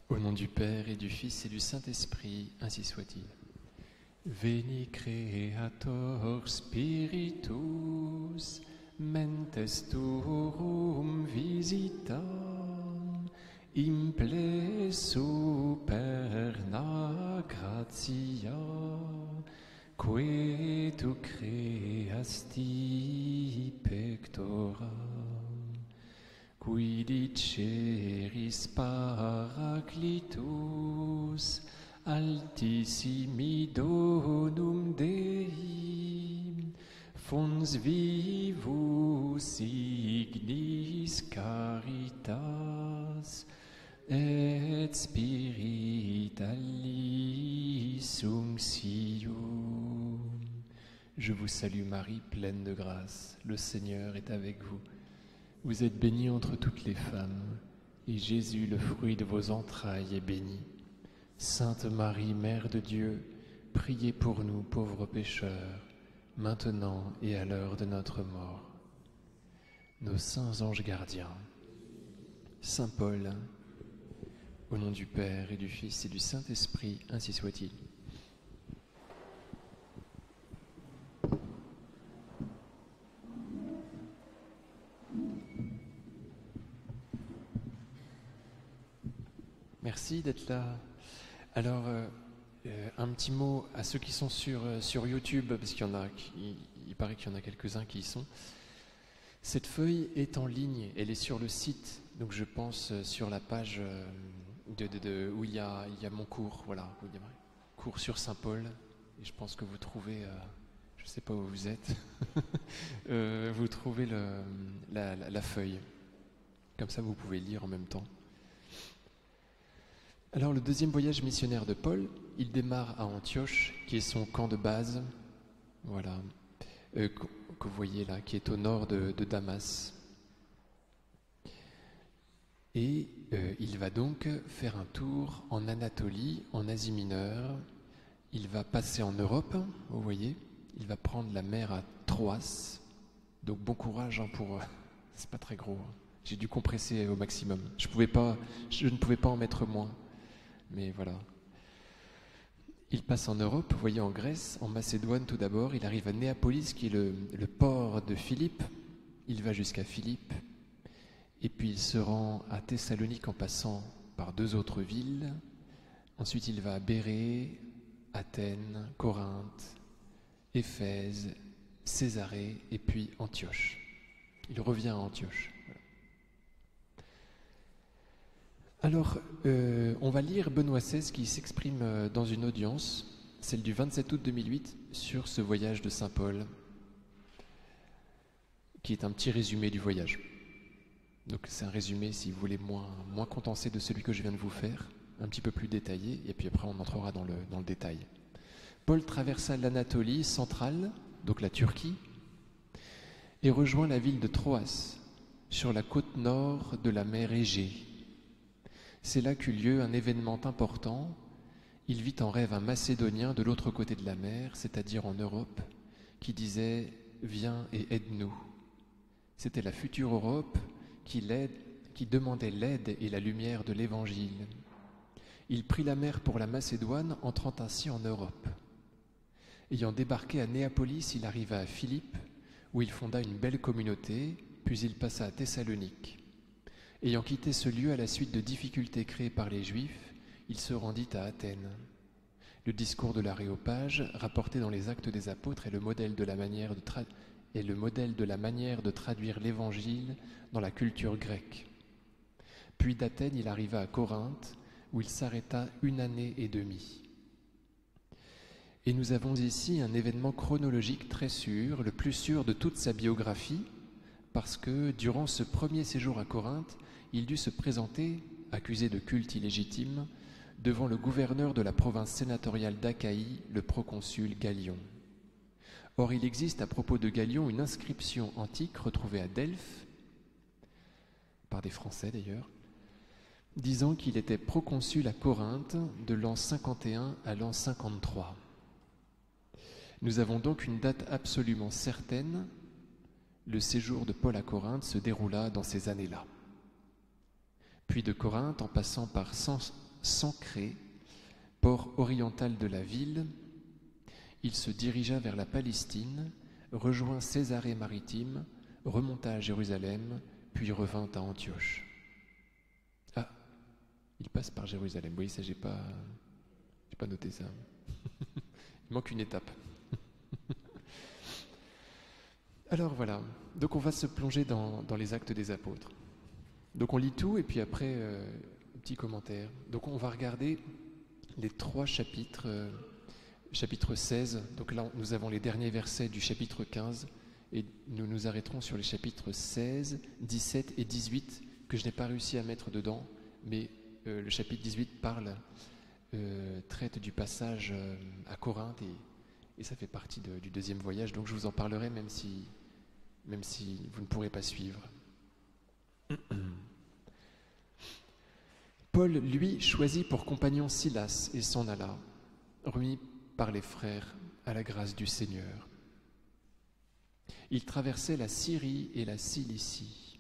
Au nom du Père et du Fils et du Saint-Esprit, ainsi soit-il. Veni Creator Spiritus, mentes turum visitam, imple superna gratia, que tu creasti pectora. Qui diceris Paraclitus, altissimi donum Dei, fons vivus ignis caritas, et spiritualis unctium. Je vous salue Marie, pleine de grâce, le Seigneur est avec vous. Vous êtes bénie entre toutes les femmes, et Jésus, le fruit de vos entrailles, est béni. Sainte Marie, Mère de Dieu, priez pour nous pauvres pécheurs, maintenant et à l'heure de notre mort. Nos saints anges gardiens, Saint Paul, au nom du Père et du Fils et du Saint-Esprit, ainsi soit-il. Merci d'être là. Alors, un petit mot à ceux qui sont sur YouTube, parce qu'il y en a, il paraît qu'il y en a quelques-uns qui y sont. Cette feuille est en ligne, elle est sur le site, donc je pense sur la page où il y a mon cours, voilà, où il y a cours sur Saint Paul, et je pense que vous trouvez, je ne sais pas où vous êtes, vous trouvez la feuille. Comme ça, vous pouvez lire en même temps. Alors, le deuxième voyage missionnaire de Paul, il démarre à Antioche, qui est son camp de base, voilà, que vous voyez là, qui est au nord de Damas. Et il va donc faire un tour en Anatolie, en Asie mineure. Il va passer en Europe, vous voyez. Il va prendre la mer à Troas. Donc bon courage pour... c'est pas très gros. J'ai dû compresser au maximum. Je ne pouvais pas en mettre moins. Mais voilà. Il passe en Europe, vous voyez, en Grèce, en Macédoine tout d'abord. Il arrive à Néapolis, qui est le port de Philippe. Il va jusqu'à Philippe. Et puis il se rend à Thessalonique en passant par 2 autres villes. Ensuite, il va à Bérée, Athènes, Corinthe, Éphèse, Césarée et puis Antioche. Il revient à Antioche. Voilà. Alors, on va lire Benoît XVI qui s'exprime dans une audience, celle du 27 août 2008, sur ce voyage de Saint Paul, qui est un petit résumé du voyage. Donc c'est un résumé, si vous voulez, moins condensé de celui que je viens de vous faire, un petit peu plus détaillé, et puis après on entrera dans le détail. Paul traversa l'Anatolie centrale, donc la Turquie, et rejoint la ville de Troas, sur la côte nord de la mer Égée. C'est là qu'eut lieu un événement important. Il vit en rêve un Macédonien de l'autre côté de la mer, c'est-à-dire en Europe, qui disait « Viens et aide-nous ». C'était la future Europe qui demandait l'aide et la lumière de l'Évangile. Il prit la mer pour la Macédoine, entrant ainsi en Europe. Ayant débarqué à Néapolis, il arriva à Philippe, où il fonda une belle communauté, puis il passa à Thessalonique. Ayant quitté ce lieu à la suite de difficultés créées par les Juifs, il se rendit à Athènes. Le discours de l'Aréopage, rapporté dans les Actes des Apôtres, est le modèle de la manière de traduire l'Évangile dans la culture grecque. Puis d'Athènes, il arriva à Corinthe, où il s'arrêta 1 année et demie. Et nous avons ici un événement chronologique très sûr, le plus sûr de toute sa biographie, parce que durant ce premier séjour à Corinthe, il dut se présenter, accusé de culte illégitime, devant le gouverneur de la province sénatoriale d'Achaïe, le proconsul Gallion. Or, il existe à propos de Gallion une inscription antique retrouvée à Delphes, par des Français d'ailleurs, disant qu'il était proconsul à Corinthe de l'an 51 à l'an 53. Nous avons donc une date absolument certaine. Le séjour de Paul à Corinthe se déroula dans ces années-là. Puis de Corinthe, en passant par Sancré, port oriental de la ville, il se dirigea vers la Palestine, rejoint Césarée maritime, remonta à Jérusalem, puis revint à Antioche. Ah, il passe par Jérusalem. Oui, ça, j'ai pas noté ça. Il manque une étape. Alors voilà, donc on va se plonger dans les actes des apôtres. Donc on lit tout et puis après, petit commentaire. Donc on va regarder les 3 chapitres, chapitre 16. Donc là, nous avons les derniers versets du chapitre 15 et nous nous arrêterons sur les chapitres 16, 17 et 18 que je n'ai pas réussi à mettre dedans, mais le chapitre 18 traite du passage à Corinthe et ça fait partie du deuxième voyage, donc je vous en parlerai même si vous ne pourrez pas suivre. Paul, lui, choisit pour compagnon Silas et s'en alla, remis par les frères à la grâce du Seigneur. Il traversait la Syrie et la Cilicie.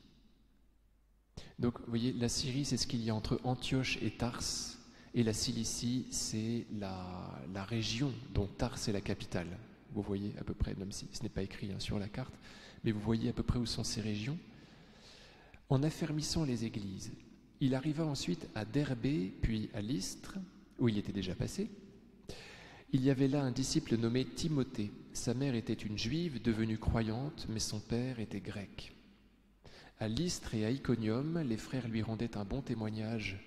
Donc, vous voyez, la Syrie, c'est ce qu'il y a entre Antioche et Tarse, et la Cilicie, c'est la région dont Tarse est la capitale. Vous voyez à peu près, même si ce n'est pas écrit sur la carte, mais vous voyez à peu près où sont ces régions. En affermissant les églises, il arriva ensuite à Derbé, puis à Lystre, où il était déjà passé. Il y avait là un disciple nommé Timothée. Sa mère était une juive devenue croyante, mais son père était grec. À Lystre et à Iconium, les frères lui rendaient un bon témoignage.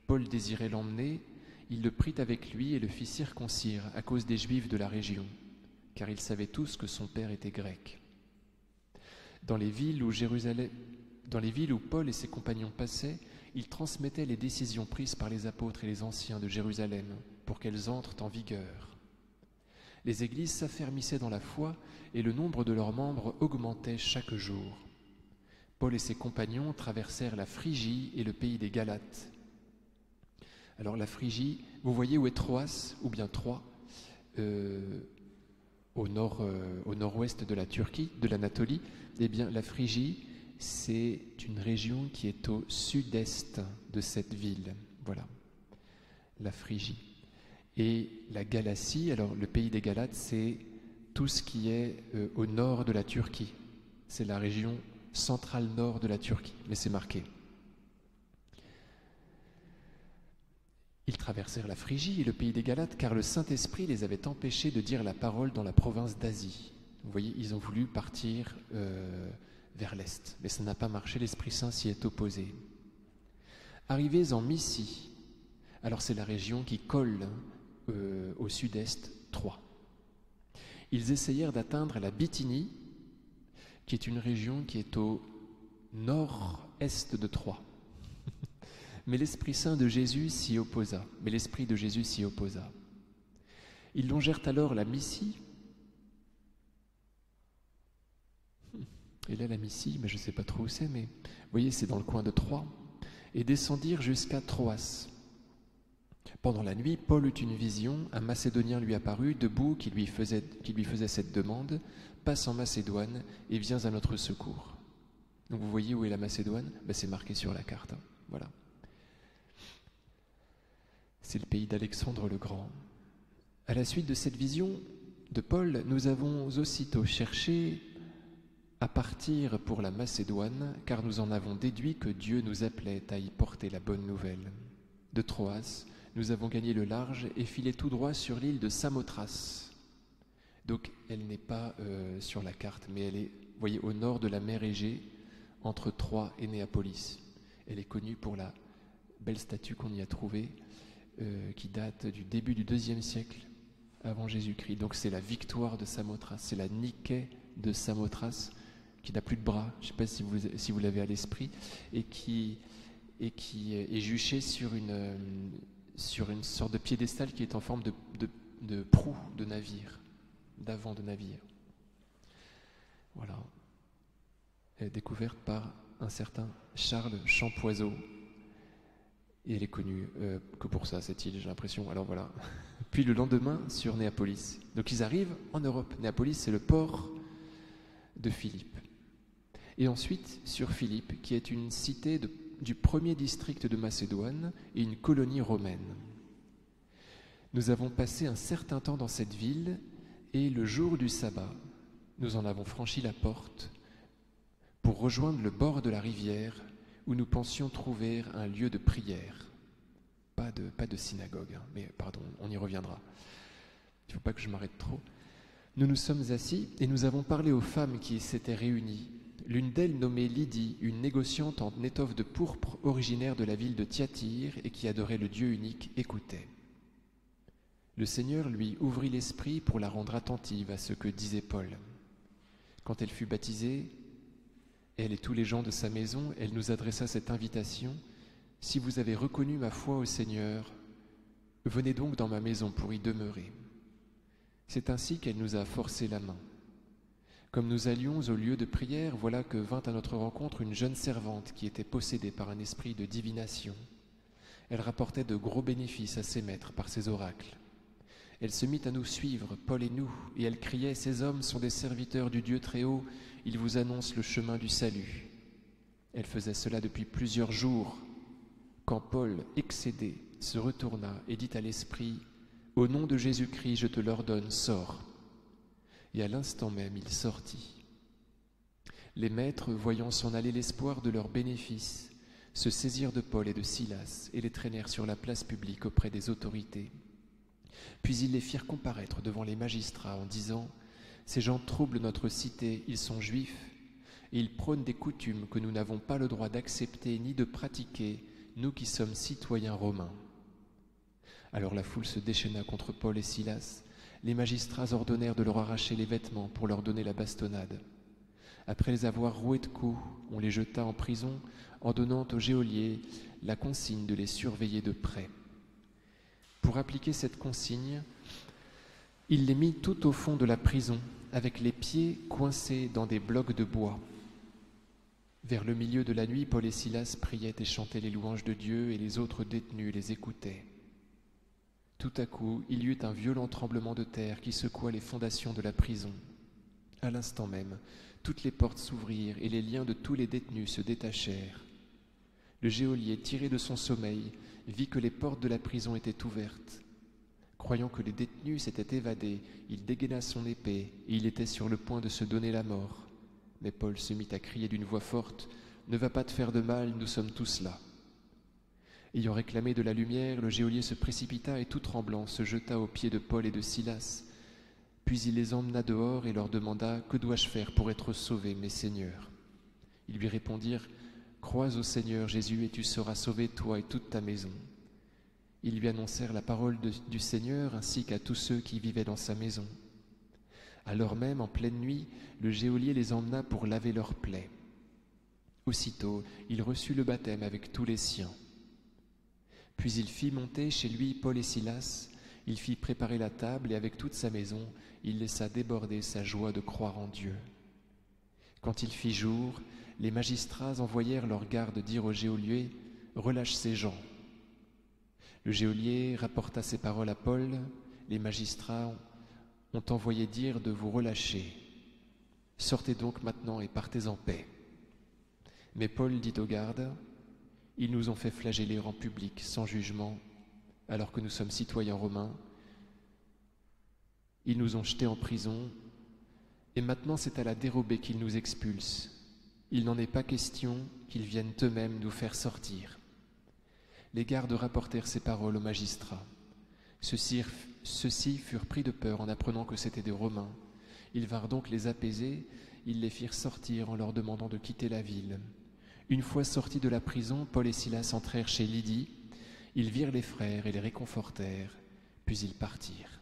Paul désirait l'emmener, il le prit avec lui et le fit circoncire à cause des Juifs de la région, car ils savaient tous que son père était grec. Dans les villes où Paul et ses compagnons passaient, il transmettait les décisions prises par les apôtres et les anciens de Jérusalem pour qu'elles entrent en vigueur. Les églises s'affermissaient dans la foi et le nombre de leurs membres augmentait chaque jour. Paul et ses compagnons traversèrent la Phrygie et le pays des Galates. Alors la Phrygie, vous voyez où est Troas, ou bien Troie, au nord-ouest de la Turquie, de l'Anatolie. Eh bien la Phrygie, c'est une région qui est au sud-est de cette ville. Voilà, la Phrygie. Et la Galatie, alors le pays des Galates, c'est tout ce qui est au nord de la Turquie. C'est la région centrale nord de la Turquie, mais c'est marqué. Ils traversèrent la Phrygie et le pays des Galates, car le Saint-Esprit les avait empêchés de dire la parole dans la province d'Asie. Vous voyez, ils ont voulu partir vers l'est, mais ça n'a pas marché, l'Esprit Saint s'y est opposé. Arrivés en Mysie, alors c'est la région qui colle au sud-est, Troie. Ils essayèrent d'atteindre la Bithynie, qui est une région qui est au nord-est de Troie. Mais l'Esprit Saint de Jésus s'y opposa. Ils longèrent alors la Mysie. Et là, la Mysie, mais je ne sais pas trop où c'est, mais vous voyez, c'est dans le coin de Troie. Et descendirent jusqu'à Troas. Pendant la nuit, Paul eut une vision. Un Macédonien lui apparut, debout, qui lui faisait cette demande. Passe en Macédoine et viens à notre secours. Donc vous voyez où est la Macédoine ? C'est marqué sur la carte. Voilà. C'est le pays d'Alexandre le Grand. À la suite de cette vision de Paul, nous avons aussitôt cherché à partir pour la Macédoine, car nous en avons déduit que Dieu nous appelait à y porter la bonne nouvelle. De Troas, nous avons gagné le large et filé tout droit sur l'île de Samothrace. Donc elle n'est pas sur la carte, mais elle est, vous voyez, au nord de la mer Égée, entre Troie et Néapolis. Elle est connue pour la belle statue qu'on y a trouvée, qui date du début du IIe siècle avant Jésus-Christ. Donc c'est la victoire de Samothrace, c'est la Niké de Samothrace, qui n'a plus de bras, je ne sais pas si vous l'avez à l'esprit, et qui est juchée sur une sorte de piédestal qui est en forme de proue de navire, d'avant de navire. Voilà. Elle est découverte par un certain Charles Champoiseau. Et elle est connue que pour ça, cette île, j'ai l'impression. Alors voilà. Puis le lendemain, sur Néapolis. Donc ils arrivent en Europe. Néapolis, c'est le port de Philippe. Et ensuite, sur Philippe, qui est une cité du premier district de Macédoine et une colonie romaine. Nous avons passé un certain temps dans cette ville et le jour du sabbat, nous en avons franchi la porte pour rejoindre le bord de la rivière où nous pensions trouver un lieu de prière. Pas de synagogue, hein, mais pardon, on y reviendra. Il ne faut pas que je m'arrête trop. Nous nous sommes assis et nous avons parlé aux femmes qui s'étaient réunies. L'une d'elles, nommée Lydie, une négociante en étoffe de pourpre originaire de la ville de Thyatire et qui adorait le Dieu unique, écoutait. Le Seigneur lui ouvrit l'esprit pour la rendre attentive à ce que disait Paul. Quand elle fut baptisée, elle et tous les gens de sa maison, elle nous adressa cette invitation. « Si vous avez reconnu ma foi au Seigneur, venez donc dans ma maison pour y demeurer. » C'est ainsi qu'elle nous a forcé la main. Comme nous allions au lieu de prière, voilà que vint à notre rencontre une jeune servante qui était possédée par un esprit de divination. Elle rapportait de gros bénéfices à ses maîtres par ses oracles. Elle se mit à nous suivre, Paul et nous, et elle criait « Ces hommes sont des serviteurs du Dieu Très-Haut, ils vous annoncent le chemin du salut. » Elle faisait cela depuis plusieurs jours, quand Paul, excédé, se retourna et dit à l'esprit « Au nom de Jésus-Christ, je te l'ordonne, sors. » Et à l'instant même, il sortit. Les maîtres, voyant s'en aller l'espoir de leurs bénéfices, se saisirent de Paul et de Silas et les traînèrent sur la place publique auprès des autorités. Puis ils les firent comparaître devant les magistrats en disant « Ces gens troublent notre cité, ils sont juifs, et ils prônent des coutumes que nous n'avons pas le droit d'accepter ni de pratiquer, nous qui sommes citoyens romains. » Alors la foule se déchaîna contre Paul et Silas. Les magistrats ordonnèrent de leur arracher les vêtements pour leur donner la bastonnade. Après les avoir roués de coups, on les jeta en prison en donnant aux geôliers la consigne de les surveiller de près. Pour appliquer cette consigne, il les mit tout au fond de la prison, avec les pieds coincés dans des blocs de bois. Vers le milieu de la nuit, Paul et Silas priaient et chantaient les louanges de Dieu, et les autres détenus les écoutaient. Tout à coup, il y eut un violent tremblement de terre qui secoua les fondations de la prison. À l'instant même, toutes les portes s'ouvrirent et les liens de tous les détenus se détachèrent. Le geôlier, tiré de son sommeil, vit que les portes de la prison étaient ouvertes. Croyant que les détenus s'étaient évadés, il dégaina son épée et il était sur le point de se donner la mort. Mais Paul se mit à crier d'une voix forte « Ne va pas te faire de mal, nous sommes tous là. » Ayant réclamé de la lumière, le geôlier se précipita et tout tremblant se jeta aux pieds de Paul et de Silas. Puis il les emmena dehors et leur demanda « Que dois-je faire pour être sauvé, mes seigneurs ?» Ils lui répondirent « Crois au Seigneur Jésus et tu seras sauvé, toi et toute ta maison. » Ils lui annoncèrent la parole du Seigneur ainsi qu'à tous ceux qui vivaient dans sa maison. Alors même, en pleine nuit, le geôlier les emmena pour laver leurs plaies. Aussitôt, il reçut le baptême avec tous les siens. Puis il fit monter chez lui Paul et Silas, il fit préparer la table et avec toute sa maison, il laissa déborder sa joie de croire en Dieu. Quand il fit jour, les magistrats envoyèrent leurs gardes dire au geôlier « Relâche ces gens ». Le geôlier rapporta ces paroles à Paul, les magistrats ont envoyé dire de vous relâcher. Sortez donc maintenant et partez en paix. Mais Paul dit aux gardes « Ils nous ont fait flageller en public, sans jugement, alors que nous sommes citoyens romains. Ils nous ont jetés en prison, et maintenant c'est à la dérobée qu'ils nous expulsent. Il n'en est pas question qu'ils viennent eux-mêmes nous faire sortir. » Les gardes rapportèrent ces paroles aux magistrats. Ceux-ci furent pris de peur en apprenant que c'étaient des Romains. Ils vinrent donc les apaiser, ils les firent sortir en leur demandant de quitter la ville. Une fois sortis de la prison, Paul et Silas entrèrent chez Lydie. Ils virent les frères et les réconfortèrent, puis ils partirent.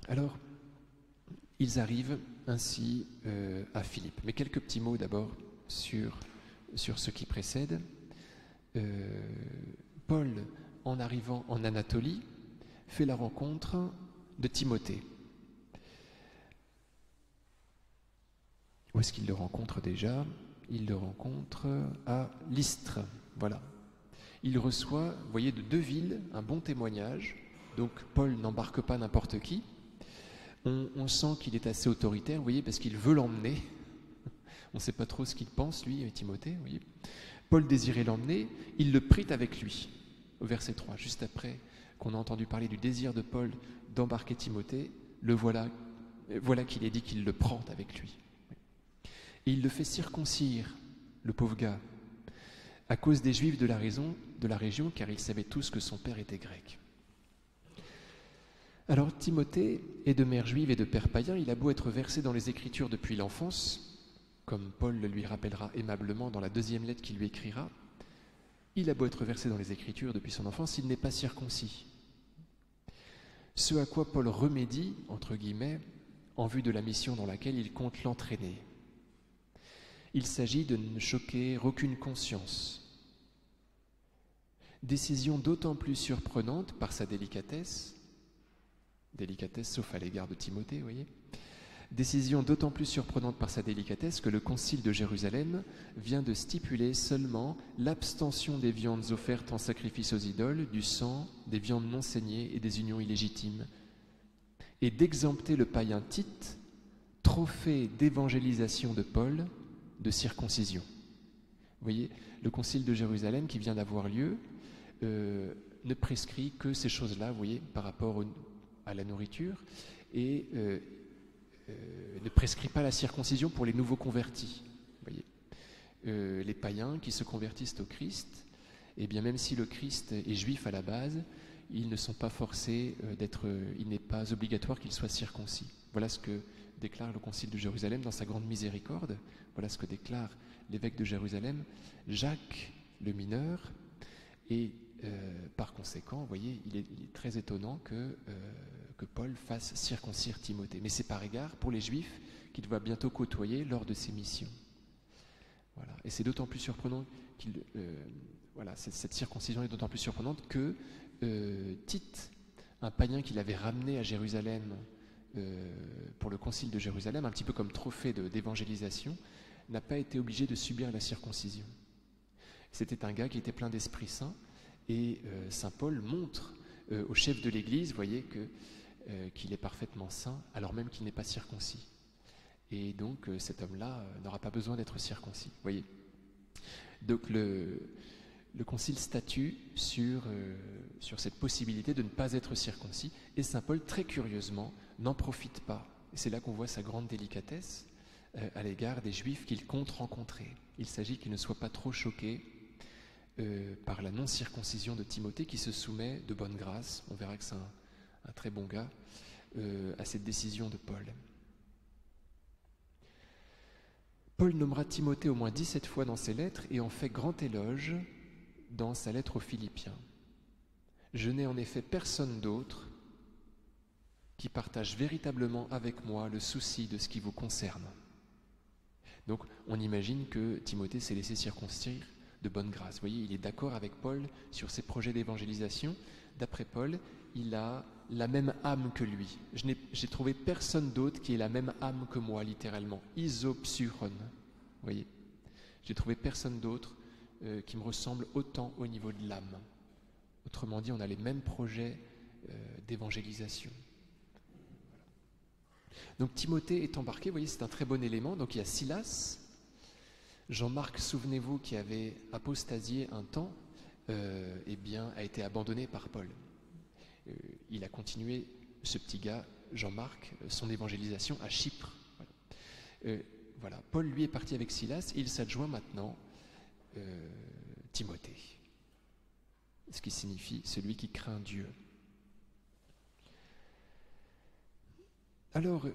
Alors, ils arrivent ainsi à Philippe. Mais quelques petits mots d'abord sur ce qui précède. Paul, en arrivant en Anatolie, fait la rencontre de Timothée. Où est-ce qu'il le rencontre déjà ? Il le rencontre à Lystre. Voilà. Il reçoit, vous voyez, de deux villes, un bon témoignage. Donc Paul n'embarque pas n'importe qui. On sent qu'il est assez autoritaire, vous voyez, parce qu'il veut l'emmener. On ne sait pas trop ce qu'il pense, lui, Timothée. Vous voyez. Paul désirait l'emmener, il le prit avec lui. Au verset 3, juste après qu'on a entendu parler du désir de Paul d'embarquer Timothée, le voilà qu'il est dit qu'il le prend avec lui. Et il le fait circoncire, le pauvre gars, à cause des Juifs de la région, car ils savaient tous que son père était grec. Alors Timothée est de mère juive et de père païen, il a beau être versé dans les Écritures depuis l'enfance, comme Paul le lui rappellera aimablement dans la deuxième lettre qu'il lui écrira, il a beau être versé dans les Écritures depuis son enfance, il n'est pas circoncis. Ce à quoi Paul remédie, entre guillemets, en vue de la mission dans laquelle il compte l'entraîner. Il s'agit de ne choquer aucune conscience. Décision d'autant plus surprenante par sa délicatesse sauf à l'égard de Timothée, vous voyez. Décision d'autant plus surprenante par sa délicatesse que le Concile de Jérusalem vient de stipuler seulement l'abstention des viandes offertes en sacrifice aux idoles, du sang, des viandes non saignées et des unions illégitimes, et d'exempter le païen Tite, trophée d'évangélisation de Paul, de circoncision. Vous voyez, le Concile de Jérusalem qui vient d'avoir lieu ne prescrit que ces choses-là, vous voyez, par rapport à la nourriture, et ne prescrit pas la circoncision pour les nouveaux convertis. Vous voyez. Les païens qui se convertissent au Christ, et bien même si le Christ est juif à la base, ils ne sont pas forcés il n'est pas obligatoire qu'ils soient circoncis. Voilà ce que déclare le Concile de Jérusalem dans sa grande miséricorde. Voilà ce que déclare l'évêque de Jérusalem, Jacques le mineur, et par conséquent, vous voyez, il est très étonnant que Paul fasse circoncire Timothée. Mais c'est par égard pour les Juifs qu'il va bientôt côtoyer lors de ses missions. Voilà. Et c'est d'autant plus surprenant cette circoncision est d'autant plus surprenante que Tite, un païen qu'il avait ramené à Jérusalem pour le Concile de Jérusalem, un petit peu comme trophée d'évangélisation, n'a pas été obligé de subir la circoncision. C'était un gars qui était plein d'Esprit Saint, et saint Paul montre au chef de l'Église, vous voyez, qu'il est parfaitement saint, alors même qu'il n'est pas circoncis. Et donc cet homme-là n'aura pas besoin d'être circoncis. Vous voyez. Donc le Concile statue sur cette possibilité de ne pas être circoncis, et saint Paul, très curieusement, n'en profite pas. Et c'est là qu'on voit sa grande délicatesse à l'égard des Juifs qu'il compte rencontrer. Il s'agit qu'ils ne soient pas trop choqués par la non-circoncision de Timothée, qui se soumet de bonne grâce, on verra que c'est un très bon gars, à cette décision de Paul. Paul nommera Timothée au moins 17 fois dans ses lettres et en fait grand éloge dans sa lettre aux Philippiens. Je n'ai en effet personne d'autre qui partage véritablement avec moi le souci de ce qui vous concerne. Donc on imagine que Timothée s'est laissé circoncire de bonne grâce. Vous voyez, il est d'accord avec Paul sur ses projets d'évangélisation. D'après Paul, il a la même âme que lui. J'ai trouvé personne d'autre qui ait la même âme que moi, littéralement. Isopsuron. Vous voyez, j'ai trouvé personne d'autre qui me ressemble autant au niveau de l'âme. Autrement dit, on a les mêmes projets d'évangélisation. Donc Timothée est embarqué, vous voyez, c'est un très bon élément. Donc il y a Silas, Jean-Marc, souvenez-vous, qui avait apostasié un temps, a été abandonné par Paul. Il a continué, ce petit gars, Jean-Marc, son évangélisation à Chypre. Voilà. Paul, lui, est parti avec Silas et il s'adjoint maintenant Timothée, ce qui signifie celui qui craint Dieu. Alors,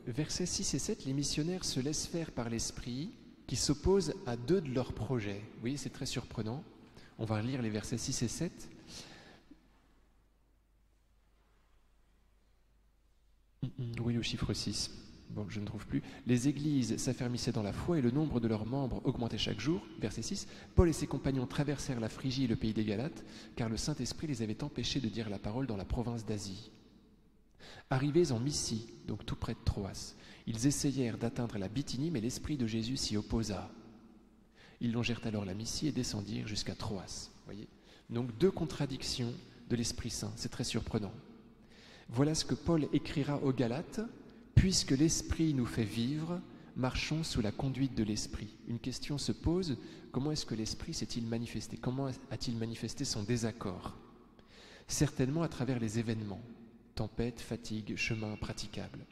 versets 6 et 7, les missionnaires se laissent faire par l'Esprit qui s'oppose à deux de leurs projets. Vous voyez, c'est très surprenant. On va lire les versets 6 et 7. Oui, au chiffre 6. Bon, je ne trouve plus. Les églises s'affermissaient dans la foi et le nombre de leurs membres augmentait chaque jour. Verset 6. Paul et ses compagnons traversèrent la Phrygie et le pays des Galates, car le Saint-Esprit les avait empêchés de dire la parole dans la province d'Asie. Arrivés en Mysie, donc tout près de Troas, ils essayèrent d'atteindre la Bithynie, mais l'Esprit de Jésus s'y opposa. Ils longèrent alors la Mysie et descendirent jusqu'à Troas. Voyez, donc deux contradictions de l'Esprit Saint, c'est très surprenant. Voilà ce que Paul écrira aux Galates. Puisque l'Esprit nous fait vivre, marchons sous la conduite de l'Esprit. Une question se pose, comment est-ce que l'Esprit s'est-il manifesté? Comment a-t-il manifesté son désaccord? Certainement à travers les événements, tempête, fatigue, chemin impraticable.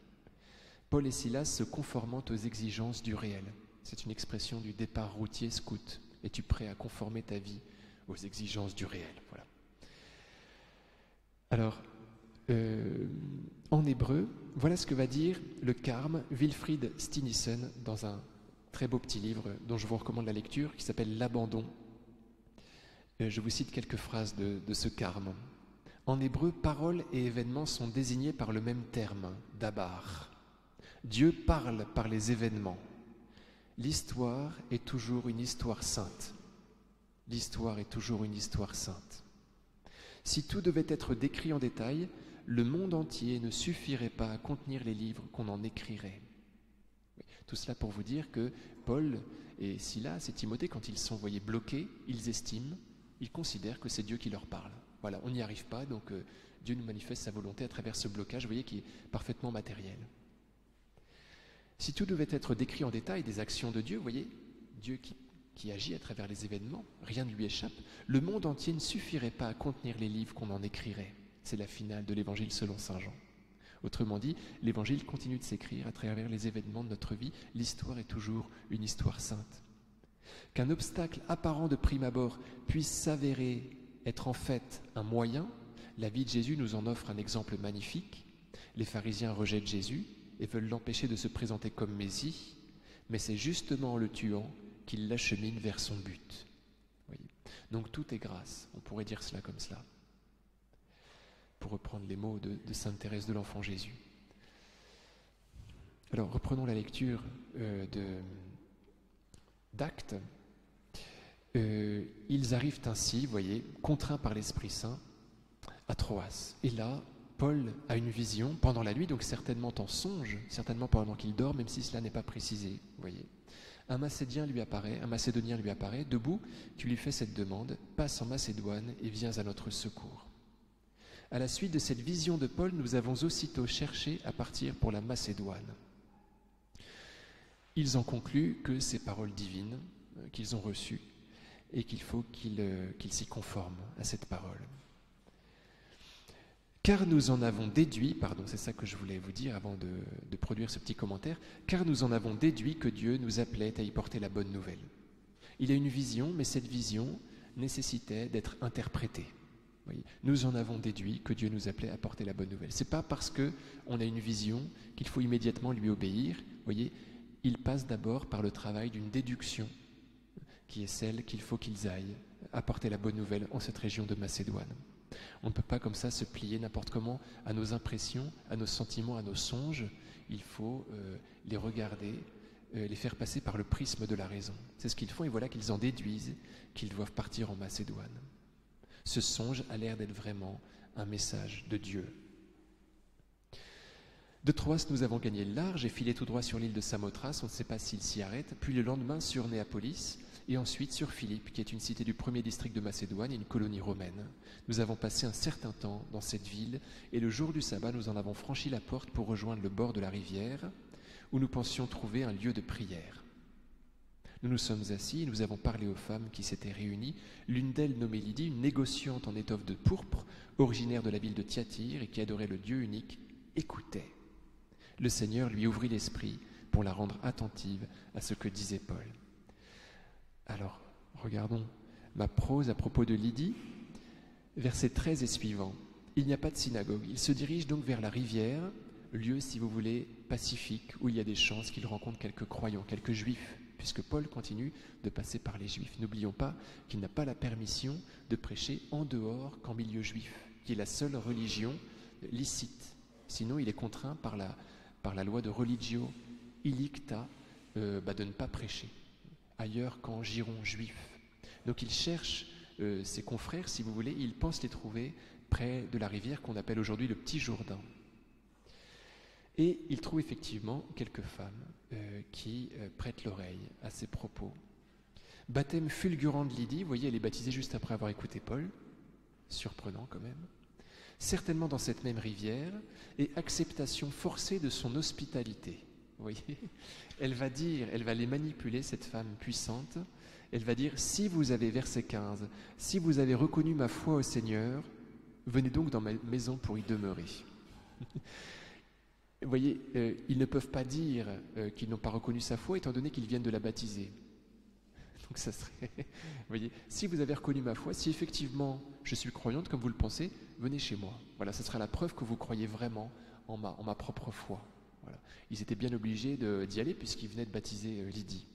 Paul et Silas se conformant aux exigences du réel. C'est une expression du départ routier scout. Es-tu prêt à conformer ta vie aux exigences du réel? Voilà. Alors, en hébreu, voilà ce que va dire le carme Wilfried Stinnison dans un très beau petit livre dont je vous recommande la lecture qui s'appelle L'abandon. Je vous cite quelques phrases de ce carme. En hébreu, paroles et événements sont désignés par le même terme, dabar. Dieu parle par les événements. L'histoire est toujours une histoire sainte. L'histoire est toujours une histoire sainte. Si tout devait être décrit en détail, le monde entier ne suffirait pas à contenir les livres qu'on en écrirait. Tout cela pour vous dire que Paul et Silas et Timothée, quand ils sont voyés bloqués, ils estiment, ils considèrent que c'est Dieu qui leur parle. Voilà, on n'y arrive pas, donc Dieu nous manifeste sa volonté à travers ce blocage, vous voyez, qui est parfaitement matériel. Si tout devait être décrit en détail, des actions de Dieu, vous voyez, Dieu qui agit à travers les événements, rien ne lui échappe, le monde entier ne suffirait pas à contenir les livres qu'on en écrirait. C'est la finale de l'Évangile selon saint Jean. Autrement dit, l'Évangile continue de s'écrire à travers les événements de notre vie. L'histoire est toujours une histoire sainte. Qu'un obstacle apparent de prime abord puisse s'avérer être en fait un moyen, la vie de Jésus nous en offre un exemple magnifique. Les pharisiens rejettent Jésus et veulent l'empêcher de se présenter comme Messie, mais c'est justement en le tuant qu'ils l'acheminent vers son but. Voyez. Donc tout est grâce, on pourrait dire cela comme cela, pour reprendre les mots de sainte Thérèse de l'Enfant Jésus. Alors reprenons la lecture d'Actes. Ils arrivent ainsi, vous voyez, contraints par l'Esprit Saint, à Troas. Et là, Paul a une vision pendant la nuit, donc certainement en songe, certainement pendant qu'il dort, même si cela n'est pas précisé, vous voyez. Un Macédonien lui apparaît, debout, qui lui fait cette demande, passe en Macédoine et viens à notre secours. À la suite de cette vision de Paul, nous avons aussitôt cherché à partir pour la Macédoine. Ils en concluent que ces paroles divines qu'ils ont reçues et qu'il faut qu'ils s'y conforment à cette parole. Car nous en avons déduit, c'est ça que je voulais vous dire avant de produire ce petit commentaire, car nous en avons déduit que Dieu nous appelait à y porter la bonne nouvelle. Il a une vision, mais cette vision nécessitait d'être interprétée. Voyez, nous en avons déduit que Dieu nous appelait à porter la bonne nouvelle. Ce n'est pas parce qu'on a une vision qu'il faut immédiatement lui obéir. Voyez, il passe d'abord par le travail d'une déduction, qui est celle qu'il faut qu'ils aillent apporter la bonne nouvelle en cette région de Macédoine. On ne peut pas comme ça se plier n'importe comment à nos impressions, à nos sentiments, à nos songes. Il faut les regarder, les faire passer par le prisme de la raison. C'est ce qu'ils font et voilà qu'ils en déduisent qu'ils doivent partir en Macédoine. Ce songe a l'air d'être vraiment un message de Dieu. De Troas, nous avons gagné le large et filé tout droit sur l'île de Samothrace. On ne sait pas s'il s'y arrête. Puis le lendemain sur Néapolis et ensuite sur Philippe, qui est une cité du premier district de Macédoine et une colonie romaine. Nous avons passé un certain temps dans cette ville et le jour du sabbat, nous en avons franchi la porte pour rejoindre le bord de la rivière où nous pensions trouver un lieu de prière. Nous nous sommes assis et nous avons parlé aux femmes qui s'étaient réunies. L'une d'elles, nommée Lydie, une négociante en étoffe de pourpre, originaire de la ville de Thyatire et qui adorait le Dieu unique, écoutait. Le Seigneur lui ouvrit l'esprit pour la rendre attentive à ce que disait Paul. Alors, regardons ma prose à propos de Lydie, versets 13 et suivants. Il n'y a pas de synagogue. Il se dirige donc vers la rivière, lieu, si vous voulez, pacifique, où il y a des chances qu'il rencontre quelques croyants, quelques juifs, puisque Paul continue de passer par les juifs. N'oublions pas qu'il n'a pas la permission de prêcher en dehors qu'en milieu juif, qui est la seule religion licite. Sinon, il est contraint par la loi de religio ilicta de ne pas prêcher ailleurs qu'en giron juif. Donc il cherche ses confrères, si vous voulez, il pense les trouver près de la rivière qu'on appelle aujourd'hui le Petit Jourdain. Et il trouve effectivement quelques femmes qui prêtent l'oreille à ses propos. Baptême fulgurant de Lydie, vous voyez, elle est baptisée juste après avoir écouté Paul, surprenant quand même, certainement dans cette même rivière, et acceptation forcée de son hospitalité. Vous voyez, elle va les manipuler, cette femme puissante. Elle va dire, si vous avez, verset 15, si vous avez reconnu ma foi au Seigneur, venez donc dans ma maison pour y demeurer. Vous voyez, ils ne peuvent pas dire qu'ils n'ont pas reconnu sa foi, étant donné qu'ils viennent de la baptiser. Donc ça serait, vous voyez, si vous avez reconnu ma foi, si effectivement je suis croyante comme vous le pensez, venez chez moi. Voilà, ce sera la preuve que vous croyez vraiment en ma propre foi. Voilà. Ils étaient bien obligés d'y aller puisqu'ils venaient de baptiser Lydie.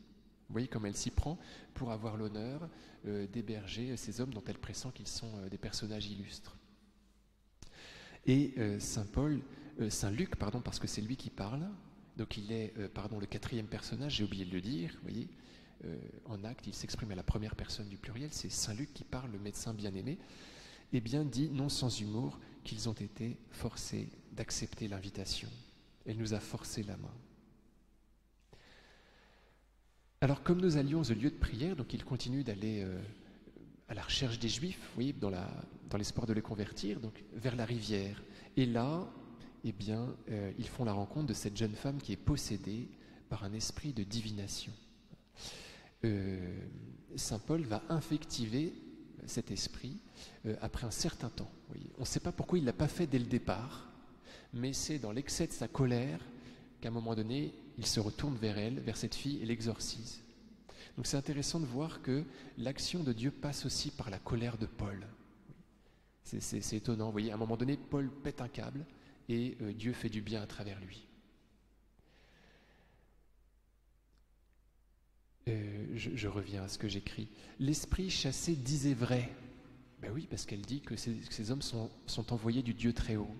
Vous voyez comme elle s'y prend pour avoir l'honneur d'héberger ces hommes dont elle pressent qu'ils sont des personnages illustres. Et Saint Luc, parce que c'est lui qui parle, donc il est le 4e personnage, j'ai oublié de le dire, vous voyez, en acte, il s'exprime à la première personne du pluriel, c'est Saint Luc qui parle, le médecin bien-aimé, et bien dit, non sans humour, qu'ils ont été forcés d'accepter l'invitation. Elle nous a forcé la main. Alors, comme nous allions au lieu de prière, donc il continue d'aller à la recherche des Juifs, vous voyez, dans l'espoir de les convertir, donc vers la rivière. Et là, eh bien, ils font la rencontre de cette jeune femme qui est possédée par un esprit de divination. Saint Paul va invectiver cet esprit après un certain temps. Vous voyez. On ne sait pas pourquoi il ne l'a pas fait dès le départ, mais c'est dans l'excès de sa colère qu'à un moment donné, il se retourne vers elle, vers cette fille, et l'exorcise. Donc c'est intéressant de voir que l'action de Dieu passe aussi par la colère de Paul. C'est étonnant, vous voyez, à un moment donné, Paul pète un câble, et Dieu fait du bien à travers lui. Je reviens à ce que j'écris. L'esprit chassé disait vrai. Ben oui, parce qu'elle dit que ces hommes sont envoyés du Dieu très haut.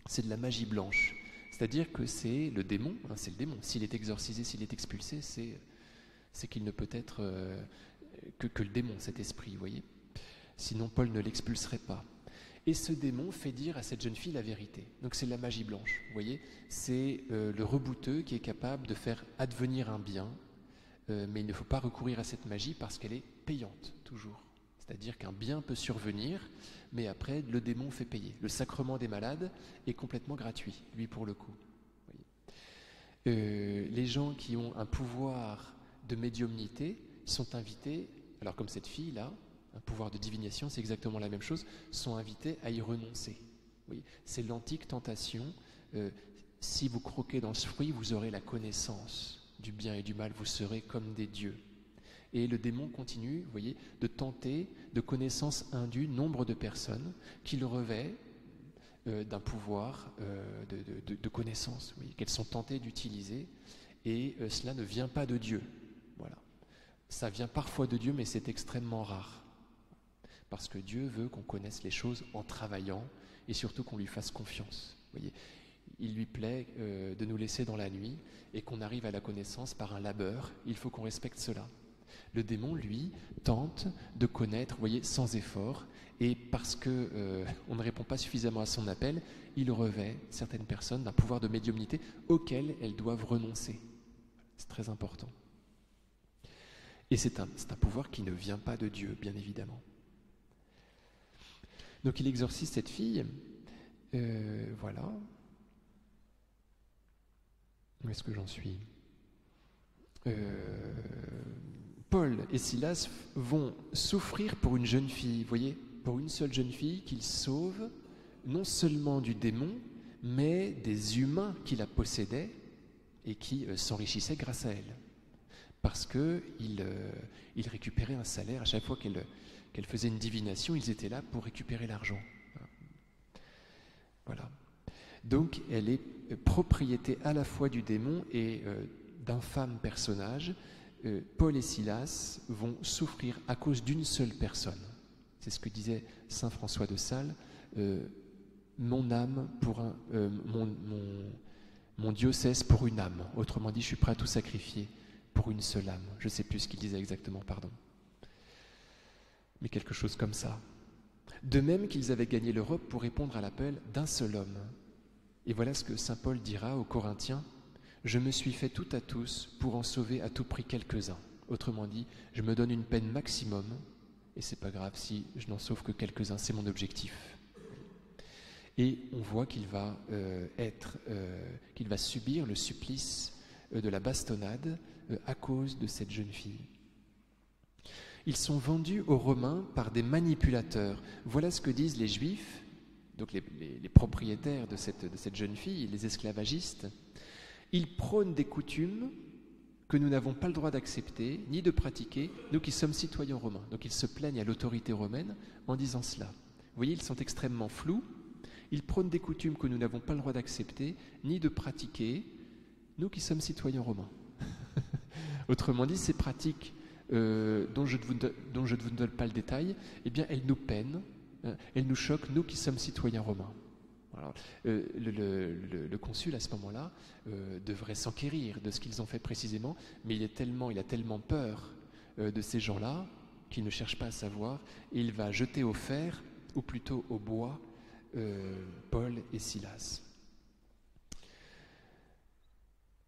C'est de la magie blanche. C'est-à-dire que c'est le démon, c'est le démon. S'il est exorcisé, s'il est expulsé, c'est qu'il ne peut être que le démon, cet esprit, vous voyez. Sinon, Paul ne l'expulserait pas. Et ce démon fait dire à cette jeune fille la vérité. Donc c'est de la magie blanche, vous voyez. C'est le rebouteux qui est capable de faire advenir un bien, mais il ne faut pas recourir à cette magie parce qu'elle est payante, toujours. C'est-à-dire qu'un bien peut survenir, mais après, le démon fait payer. Le sacrement des malades est complètement gratuit, lui pour le coup. Les gens qui ont un pouvoir de médiumnité sont invités, alors comme cette fille-là, un pouvoir de divination, c'est exactement la même chose, sont invités à y renoncer. Oui, c'est l'antique tentation. Si vous croquez dans ce fruit, vous aurez la connaissance du bien et du mal, vous serez comme des dieux. Et le démon continue, vous voyez, de tenter de connaissance indue nombre de personnes qui le revêt d'un pouvoir de connaissance, oui, qu'elles sont tentées d'utiliser, et cela ne vient pas de Dieu. Voilà. Ça vient parfois de Dieu, mais c'est extrêmement rare. Parce que Dieu veut qu'on connaisse les choses en travaillant, et surtout qu'on lui fasse confiance. Vous voyez, il lui plaît de nous laisser dans la nuit, et qu'on arrive à la connaissance par un labeur. Il faut qu'on respecte cela. Le démon, lui, tente de connaître, vous voyez, sans effort, et parce que on ne répond pas suffisamment à son appel, il revêt certaines personnes d'un pouvoir de médiumnité auquel elles doivent renoncer. C'est très important. Et c'est un pouvoir qui ne vient pas de Dieu, bien évidemment. Donc il exorcise cette fille, voilà. Où est-ce que j'en suis ? Paul et Silas vont souffrir pour une jeune fille, vous voyez, pour une seule jeune fille qu'ils sauvent, non seulement du démon, mais des humains qui la possédaient et qui s'enrichissaient grâce à elle. Parce qu'ils récupéraient un salaire à chaque fois qu'elle faisait une divination, ils étaient là pour récupérer l'argent. Voilà. Donc elle est propriété à la fois du démon et d'infâmes personnages. Paul et Silas vont souffrir à cause d'une seule personne. C'est ce que disait saint François de Sales. Mon âme pour mon diocèse pour une âme. Autrement dit, je suis prêt à tout sacrifier pour une seule âme. Je ne sais plus ce qu'il disait exactement, pardon. Mais quelque chose comme ça. De même qu'ils avaient gagné l'Europe pour répondre à l'appel d'un seul homme. Et voilà ce que saint Paul dira aux Corinthiens. Je me suis fait tout à tous pour en sauver à tout prix quelques-uns. Autrement dit, je me donne une peine maximum, et c'est pas grave si je n'en sauve que quelques-uns, c'est mon objectif. Et on voit qu'il va qu'il va subir le supplice de la bastonnade à cause de cette jeune fille. Ils sont vendus aux Romains par des manipulateurs. Voilà ce que disent les Juifs, donc les propriétaires de cette jeune fille, les esclavagistes. Ils prônent des coutumes que nous n'avons pas le droit d'accepter ni de pratiquer, nous qui sommes citoyens romains. Donc ils se plaignent à l'autorité romaine en disant cela. Vous voyez, ils sont extrêmement flous. Ils prônent des coutumes que nous n'avons pas le droit d'accepter ni de pratiquer, nous qui sommes citoyens romains. Autrement dit, ces pratiques dont je ne vous donne pas le détail, eh bien, elles nous peinent, elles nous choquent, nous qui sommes citoyens romains. Alors, le consul, à ce moment-là, devrait s'enquérir de ce qu'ils ont fait précisément, mais il a tellement peur de ces gens-là qu'il ne cherche pas à savoir, et il va jeter au fer, ou plutôt au bois, Paul et Silas.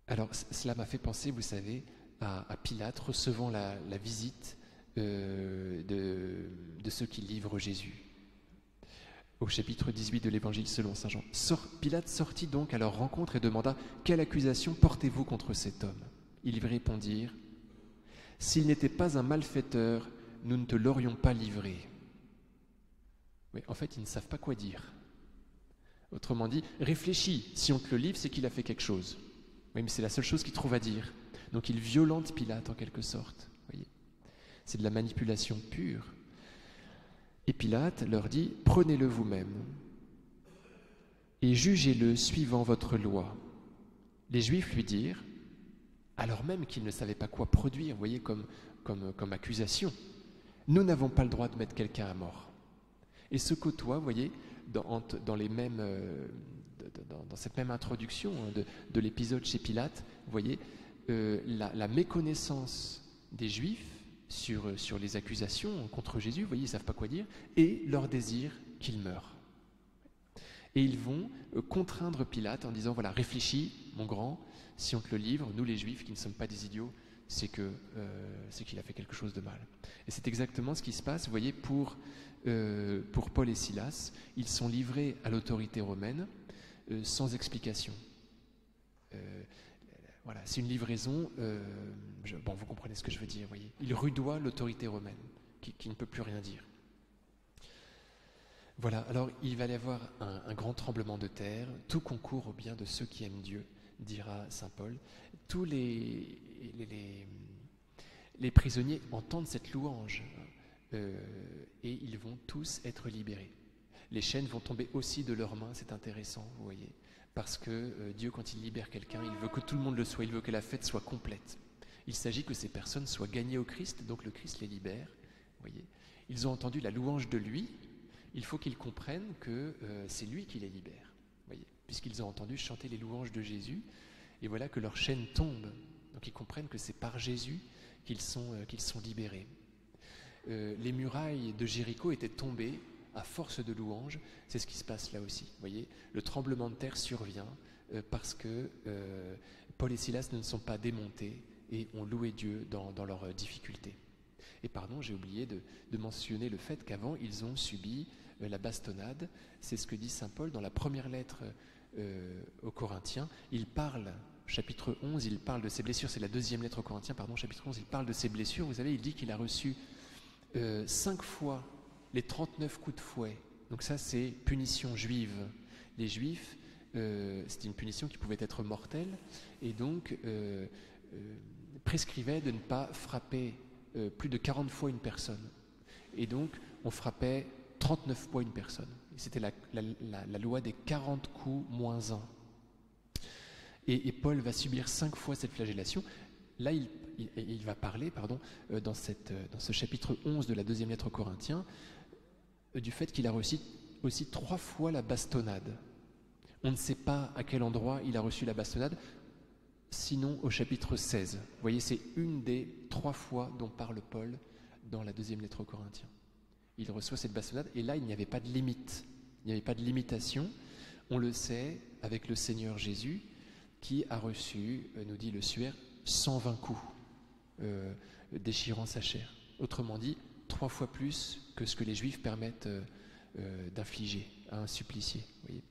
Alors, cela m'a fait penser, vous savez, à Pilate recevant la visite de ceux qui livrent Jésus. Au chapitre 18 de l'Évangile selon saint Jean. Pilate sortit donc à leur rencontre et demanda « Quelle accusation portez-vous contre cet homme ?» Ils lui répondirent « S'il n'était pas un malfaiteur, nous ne te l'aurions pas livré. » Oui, en fait, ils ne savent pas quoi dire. Autrement dit, réfléchis, si on te le livre, c'est qu'il a fait quelque chose. Oui, mais c'est la seule chose qu'il trouve à dire. Donc il violente Pilate en quelque sorte. Voyez, c'est de la manipulation pure. Et Pilate leur dit, prenez-le vous-même et jugez-le suivant votre loi. Les Juifs lui dirent, alors même qu'ils ne savaient pas quoi produire, vous voyez, comme accusation, nous n'avons pas le droit de mettre quelqu'un à mort. Et se côtoient, vous voyez, dans cette même introduction de l'épisode chez Pilate, vous voyez, la méconnaissance des Juifs sur les accusations contre Jésus, vous voyez, ils ne savent pas quoi dire, et leur désir qu'il meure. Et ils vont contraindre Pilate en disant, voilà, réfléchis, mon grand, si on te le livre, nous les Juifs, qui ne sommes pas des idiots, c'est qu'il a fait quelque chose de mal. Et c'est exactement ce qui se passe, vous voyez, pour Paul et Silas. Ils sont livrés à l'autorité romaine sans explication. Voilà, c'est une livraison, vous comprenez ce que je veux dire, voyez. Il rudoie l'autorité romaine, qui ne peut plus rien dire. Voilà, alors il va y avoir un grand tremblement de terre, tout concourt au bien de ceux qui aiment Dieu, dira saint Paul. Tous les prisonniers entendent cette louange, et ils vont tous être libérés. Les chaînes vont tomber aussi de leurs mains, c'est intéressant, vous voyez. Parce que Dieu, quand il libère quelqu'un, il veut que tout le monde le soit, il veut que la fête soit complète. Il s'agit que ces personnes soient gagnées au Christ, donc le Christ les libère. Voyez. Ils ont entendu la louange de lui, il faut qu'ils comprennent que c'est lui qui les libère, voyez, puisqu'ils ont entendu chanter les louanges de Jésus, et voilà que leurs chaînes tombent. Donc ils comprennent que c'est par Jésus qu'ils sont libérés. Les murailles de Jéricho étaient tombées à force de louanges, c'est ce qui se passe là aussi. Vous voyez, le tremblement de terre survient parce que Paul et Silas ne sont pas démontés et ont loué Dieu dans leurs difficultés. Et pardon, j'ai oublié de mentionner le fait qu'avant, ils ont subi la bastonnade. C'est ce que dit saint Paul dans la première lettre aux Corinthiens. Il parle, chapitre 11, il parle de ses blessures. C'est la deuxième lettre aux Corinthiens, pardon, chapitre 11, il parle de ses blessures. Vous savez, il dit qu'il a reçu 5 fois les 39 coups de fouet. Donc ça, c'est punition juive. Les Juifs, c'était une punition qui pouvait être mortelle, et donc prescrivait de ne pas frapper plus de 40 fois une personne. Et donc, on frappait 39 fois une personne. C'était la loi des 40 coups moins 1. Et Paul va subir 5 fois cette flagellation. Là, il va parler, dans ce chapitre 11 de la deuxième lettre aux Corinthiens, du fait qu'il a reçu aussi 3 fois la bastonnade. On ne sait pas à quel endroit il a reçu la bastonnade, sinon au chapitre 16. Vous voyez, c'est une des 3 fois dont parle Paul dans la deuxième lettre aux Corinthiens. Il reçoit cette bastonnade, et là, il n'y avait pas de limite. Il n'y avait pas de limitation. On le sait avec le Seigneur Jésus, qui a reçu, nous dit le suaire, 120 coups, déchirant sa chair. Autrement dit, 3 fois plus que ce que les Juifs permettent d'infliger à un supplicié. Vous voyez.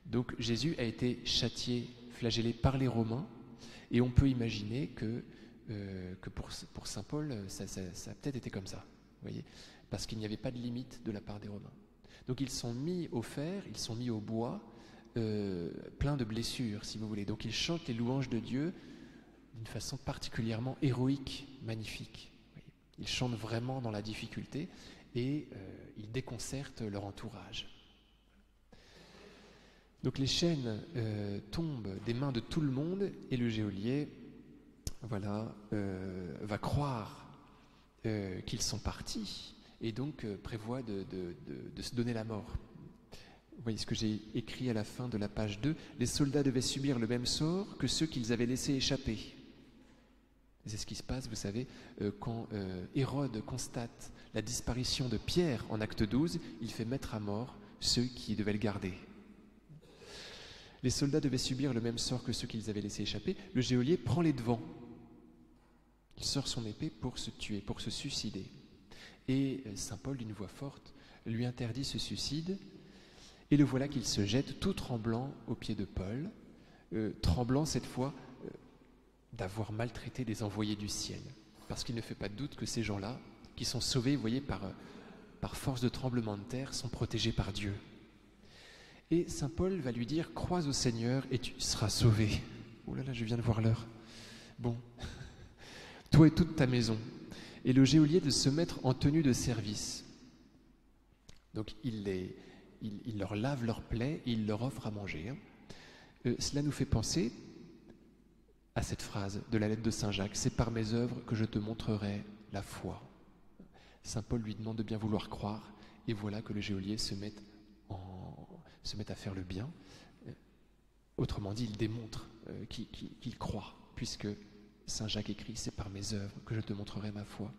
Donc Jésus a été châtié, flagellé par les Romains, et on peut imaginer que pour saint Paul, ça a peut-être été comme ça, vous voyez, parce qu'il n'y avait pas de limite de la part des Romains. Donc ils sont mis au fer, ils sont mis au bois, plein de blessures, si vous voulez. Donc ils chantent les louanges de Dieu d'une façon particulièrement héroïque, magnifique. Vous voyez. Ils chantent vraiment dans la difficulté et ils déconcertent leur entourage. Donc les chaînes tombent des mains de tout le monde et le geôlier va croire qu'ils sont partis et donc prévoit de se donner la mort. Vous voyez ce que j'ai écrit à la fin de la page 2. Les soldats devaient subir le même sort que ceux qu'ils avaient laissés échapper. C'est ce qui se passe, vous savez, quand Hérode constate la disparition de Pierre en acte 12, il fait mettre à mort ceux qui devaient le garder. Les soldats devaient subir le même sort que ceux qu'ils avaient laissés échapper. Le geôlier prend les devants. Il sort son épée pour se tuer, pour se suicider. Et saint Paul, d'une voix forte, lui interdit ce suicide. Et le voilà qu'il se jette tout tremblant aux pieds de Paul, tremblant cette fois d'avoir maltraité des envoyés du ciel. Parce qu'il ne fait pas de doute que ces gens-là, qui sont sauvés, vous voyez, par force de tremblement de terre, sont protégés par Dieu. Et saint Paul va lui dire « Crois au Seigneur et tu seras sauvé. » Oh là là, je viens de voir l'heure. Bon, toi et toute ta maison. Et le geôlier de se mettre en tenue de service. Donc il leur lave leurs plaies et il leur offre à manger. Cela nous fait penser à cette phrase de la lettre de Saint Jacques, « C'est par mes œuvres que je te montrerai la foi. » Saint Paul lui demande de bien vouloir croire, et voilà que le geôlier se met à faire le bien. Autrement dit, il démontre qu'il croit, puisque Saint Jacques écrit « C'est par mes œuvres que je te montrerai ma foi ».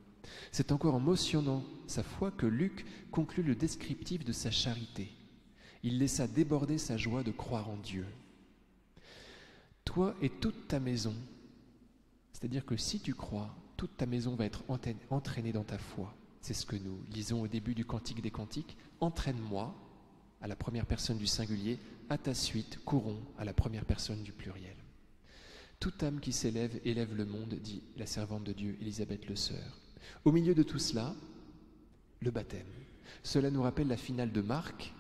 C'est encore en mentionnant sa foi que Luc conclut le descriptif de sa charité. Il laissa déborder sa joie de croire en Dieu. Toi et toute ta maison, c'est-à-dire que si tu crois, toute ta maison va être entraînée dans ta foi. C'est ce que nous lisons au début du Cantique des Cantiques. Entraîne-moi, à la première personne du singulier, à ta suite, courons, à la première personne du pluriel. Toute âme qui s'élève, élève le monde, dit la servante de Dieu, Élisabeth Le Sœur. Au milieu de tout cela, le baptême. Cela nous rappelle la finale de Marc.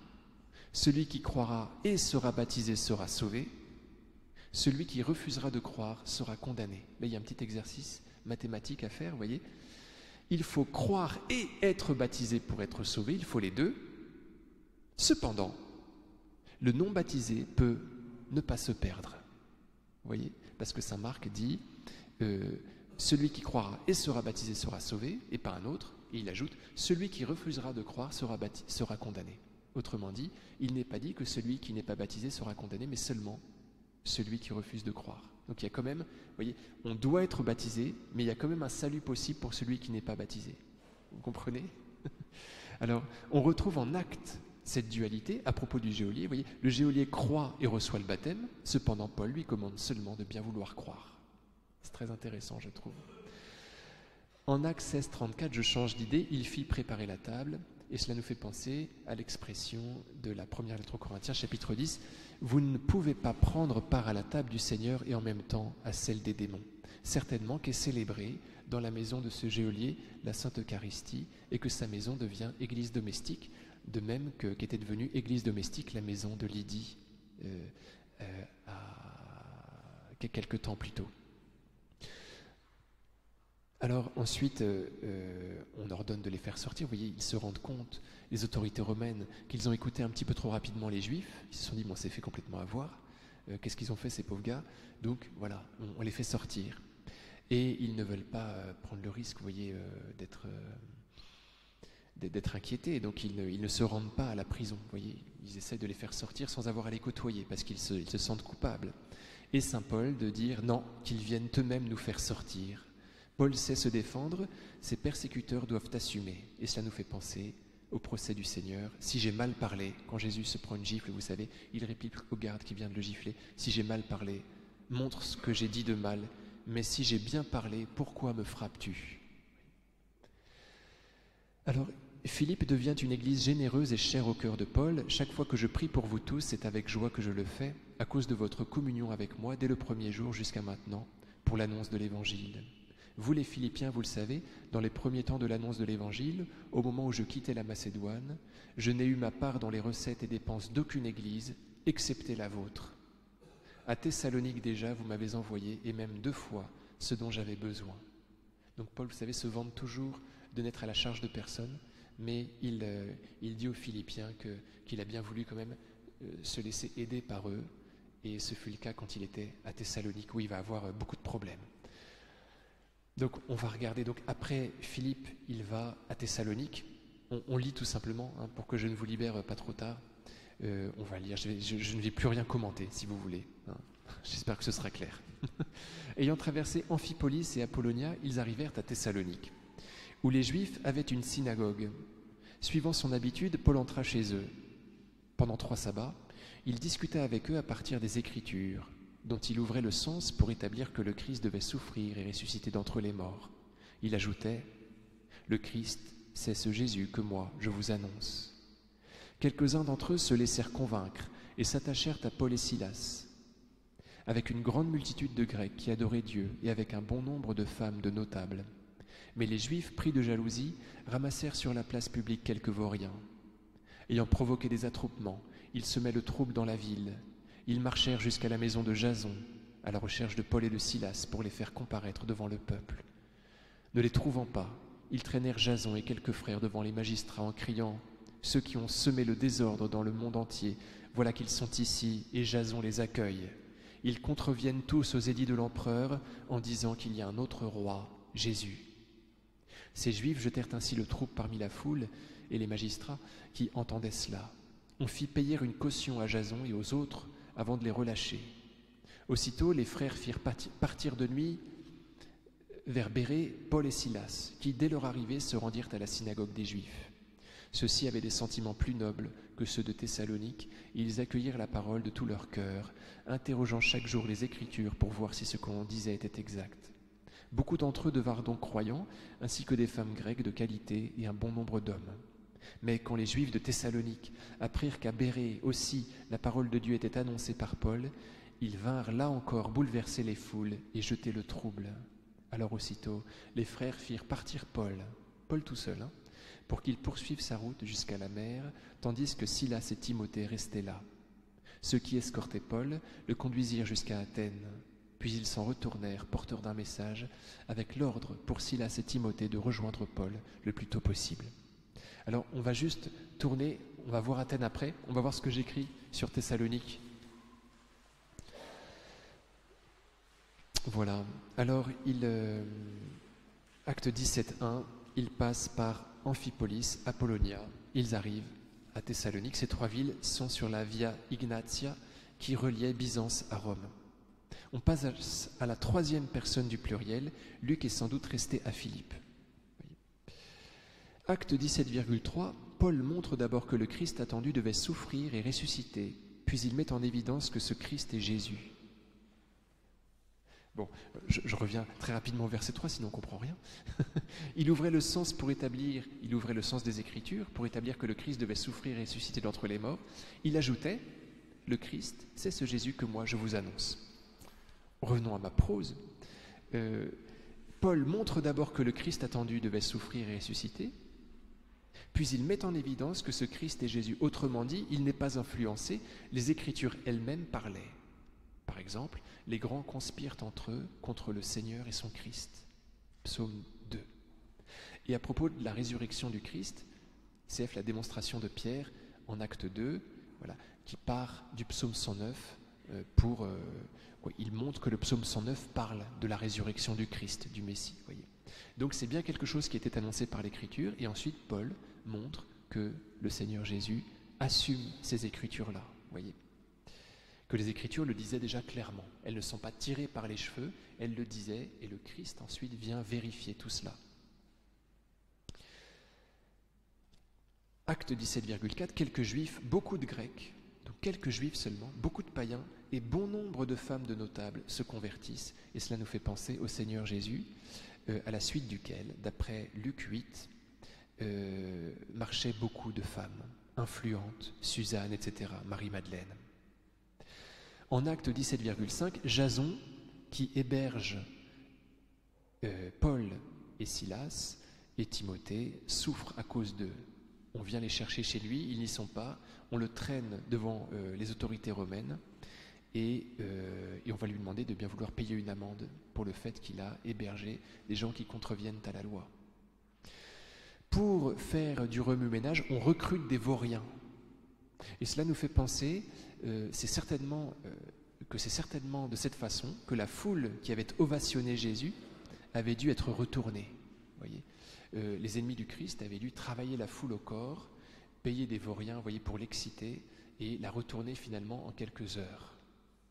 Celui qui croira et sera baptisé sera sauvé. Celui qui refusera de croire sera condamné. Là, il y a un petit exercice mathématique à faire, vous voyez. Il faut croire et être baptisé pour être sauvé, il faut les deux. Cependant, le non-baptisé peut ne pas se perdre. Vous voyez, parce que saint Marc dit celui qui croira et sera baptisé sera sauvé, et pas un autre. Et il ajoute celui qui refusera de croire sera condamné. Autrement dit, il n'est pas dit que celui qui n'est pas baptisé sera condamné, mais seulement celui qui refuse de croire. Donc il y a quand même, vous voyez, on doit être baptisé, mais il y a quand même un salut possible pour celui qui n'est pas baptisé. Vous comprenez? Alors, on retrouve en acte cette dualité à propos du geôlier. Vous voyez, le geôlier croit et reçoit le baptême, cependant Paul lui commande seulement de bien vouloir croire. C'est très intéressant, je trouve. En Actes 16, 34, je change d'idée, il fit préparer la table, et cela nous fait penser à l'expression de la première lettre aux Corinthiens, chapitre 10, « Vous ne pouvez pas prendre part à la table du Seigneur et en même temps à celle des démons. Certainement qu'est célébrée dans la maison de ce geôlier la Sainte Eucharistie et que sa maison devient église domestique, de même qu'était devenue église domestique la maison de Lydie quelques temps plus tôt. » Alors ensuite, on ordonne de les faire sortir. Vous voyez, ils se rendent compte, les autorités romaines, qu'ils ont écouté un petit peu trop rapidement les Juifs. Ils se sont dit, bon, c'est fait complètement avoir. Qu'est-ce qu'ils ont fait, ces pauvres gars? Donc voilà, on les fait sortir. Et ils ne veulent pas prendre le risque, vous voyez, d'être inquiétés. Donc ils ne se rendent pas à la prison. Vous voyez, ils essaient de les faire sortir sans avoir à les côtoyer, parce qu'ils se sentent coupables. Et saint Paul de dire, non, qu'ils viennent eux-mêmes nous faire sortir. Paul sait se défendre, ses persécuteurs doivent assumer. Et cela nous fait penser au procès du Seigneur. Si j'ai mal parlé, quand Jésus se prend une gifle, vous savez, il réplique au garde qui vient de le gifler, si j'ai mal parlé, montre ce que j'ai dit de mal, mais si j'ai bien parlé, pourquoi me frappes-tu? Alors, Philippe devient une église généreuse et chère au cœur de Paul. Chaque fois que je prie pour vous tous, c'est avec joie que je le fais, à cause de votre communion avec moi dès le premier jour jusqu'à maintenant, pour l'annonce de l'Évangile. Vous les Philippiens, vous le savez, dans les premiers temps de l'annonce de l'Évangile, au moment où je quittais la Macédoine, je n'ai eu ma part dans les recettes et dépenses d'aucune église, excepté la vôtre. À Thessalonique déjà, vous m'avez envoyé, et même 2 fois, ce dont j'avais besoin. Donc Paul, vous savez, se vante toujours de n'être à la charge de personne, mais il dit aux Philippiens qu'il a bien voulu quand même se laisser aider par eux, et ce fut le cas quand il était à Thessalonique, où il va avoir beaucoup de problèmes. Donc on va regarder, donc après Philippe, il va à Thessalonique. On lit tout simplement, pour que je ne vous libère pas trop tard. On va lire, je ne vais plus rien commenter, si vous voulez. J'espère que ce sera clair. Ayant traversé Amphipolis et Apollonia, ils arrivèrent à Thessalonique, où les Juifs avaient une synagogue. Suivant son habitude, Paul entra chez eux. Pendant 3 sabbats, il discuta avec eux à partir des Écritures, dont il ouvrait le sens pour établir que le Christ devait souffrir et ressusciter d'entre les morts. Il ajoutait « Le Christ, c'est ce Jésus que moi, je vous annonce. » Quelques-uns d'entre eux se laissèrent convaincre et s'attachèrent à Paul et Silas. Avec une grande multitude de Grecs qui adoraient Dieu et avec un bon nombre de femmes de notables. Mais les Juifs, pris de jalousie, ramassèrent sur la place publique quelques vauriens. Ayant provoqué des attroupements, ils semaient le trouble dans la ville. Ils marchèrent jusqu'à la maison de Jason, à la recherche de Paul et de Silas, pour les faire comparaître devant le peuple. Ne les trouvant pas, ils traînèrent Jason et quelques frères devant les magistrats en criant « Ceux qui ont semé le désordre dans le monde entier, voilà qu'ils sont ici, et Jason les accueille. Ils contreviennent tous aux édits de l'empereur en disant qu'il y a un autre roi, Jésus. » Ces Juifs jetèrent ainsi le trouble parmi la foule, et les magistrats, qui entendaient cela, on fit payer une caution à Jason et aux autres avant de les relâcher. Aussitôt, les frères firent partir de nuit vers Bérée Paul et Silas, qui, dès leur arrivée, se rendirent à la synagogue des Juifs. Ceux-ci avaient des sentiments plus nobles que ceux de Thessalonique, et ils accueillirent la parole de tout leur cœur, interrogeant chaque jour les Écritures pour voir si ce qu'on disait était exact. Beaucoup d'entre eux devinrent donc croyants, ainsi que des femmes grecques de qualité et un bon nombre d'hommes. Mais quand les Juifs de Thessalonique apprirent qu'à Bérée aussi la parole de Dieu était annoncée par Paul, ils vinrent là encore bouleverser les foules et jeter le trouble. Alors aussitôt, les frères firent partir Paul tout seul, pour qu'il poursuive sa route jusqu'à la mer, tandis que Silas et Timothée restaient là. Ceux qui escortaient Paul le conduisirent jusqu'à Athènes, puis ils s'en retournèrent, porteurs d'un message, avec l'ordre pour Silas et Timothée de rejoindre Paul le plus tôt possible. Alors, on va juste tourner, on va voir Athènes après, on va voir ce que j'écris sur Thessalonique. Voilà. Alors, acte 17.1, ils passent par Amphipolis, Apollonia, ils arrivent à Thessalonique. Ces 3 villes sont sur la Via Ignatia qui reliait Byzance à Rome. On passe à la 3e personne du pluriel. Luc est sans doute resté à Philippe. Acte 17,3, Paul montre d'abord que le Christ attendu devait souffrir et ressusciter, puis il met en évidence que ce Christ est Jésus. Bon, je reviens très rapidement au verset 3, sinon on ne comprend rien. Il ouvrait le sens des Écritures pour établir que le Christ devait souffrir et ressusciter d'entre les morts. Il ajoutait, le Christ, c'est ce Jésus que moi je vous annonce. Revenons à ma prose. Paul montre d'abord que le Christ attendu devait souffrir et ressusciter, puis il met en évidence que ce Christ est Jésus. Autrement dit, il n'est pas influencé, les Écritures elles-mêmes parlaient. Par exemple, les grands conspirent entre eux contre le Seigneur et son Christ. Psaume 2. Et à propos de la résurrection du Christ, CF la démonstration de Pierre en acte 2, voilà, qui part du psaume 109 il montre que le psaume 109 parle de la résurrection du Christ, du Messie. Voyez. Donc c'est bien quelque chose qui était annoncé par l'Écriture, et ensuite Paul montre que le Seigneur Jésus assume ces Écritures-là. Voyez. Que les Écritures le disaient déjà clairement. Elles ne sont pas tirées par les cheveux, elles le disaient, et le Christ ensuite vient vérifier tout cela. Acte 17,4, quelques Juifs, beaucoup de Grecs, donc quelques Juifs seulement, beaucoup de païens et bon nombre de femmes de notables se convertissent, et cela nous fait penser au Seigneur Jésus, à la suite duquel, d'après Luc 8, marchaient beaucoup de femmes influentes, Suzanne, etc., Marie-Madeleine. En Actes 17,5, Jason, qui héberge Paul et Silas et Timothée, souffre à cause d'eux. On vient les chercher chez lui, ils n'y sont pas, on le traîne devant les autorités romaines et on va lui demander de bien vouloir payer une amende pour le fait qu'il a hébergé des gens qui contreviennent à la loi. Pour faire du remue-ménage, on recrute des vauriens. Et cela nous fait penser que c'est certainement de cette façon que la foule qui avait ovationné Jésus avait dû être retournée. Voyez, les ennemis du Christ avaient dû travailler la foule au corps, payer des vauriens, voyez, pour l'exciter et la retourner finalement en quelques heures.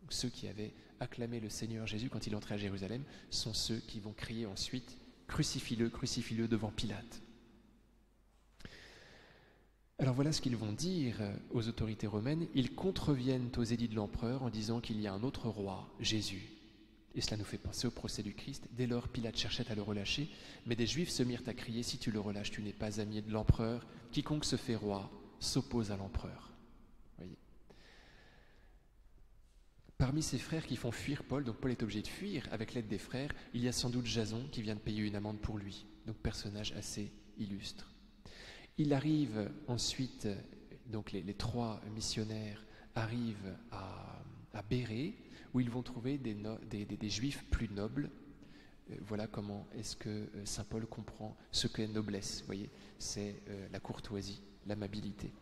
Donc, ceux qui avaient acclamé le Seigneur Jésus quand il entrait à Jérusalem sont ceux qui vont crier ensuite « Crucifie-le » devant Pilate. Alors voilà ce qu'ils vont dire aux autorités romaines. Ils contreviennent aux édits de l'empereur en disant qu'il y a un autre roi, Jésus. Et cela nous fait penser au procès du Christ. Dès lors, Pilate cherchait à le relâcher, mais des Juifs se mirent à crier « Si tu le relâches, tu n'es pas ami de l'empereur. Quiconque se fait roi s'oppose à l'empereur. » Voyez. Parmi ces frères qui font fuir Paul, donc Paul est obligé de fuir avec l'aide des frères, il y a sans doute Jason qui vient de payer une amende pour lui. Donc personnage assez illustre. Il arrive ensuite, donc les trois missionnaires arrivent à Bérée, où ils vont trouver des juifs plus nobles. Voilà comment est-ce que saint Paul comprend ce qu'est noblesse. Vous voyez, c'est la courtoisie, l'amabilité.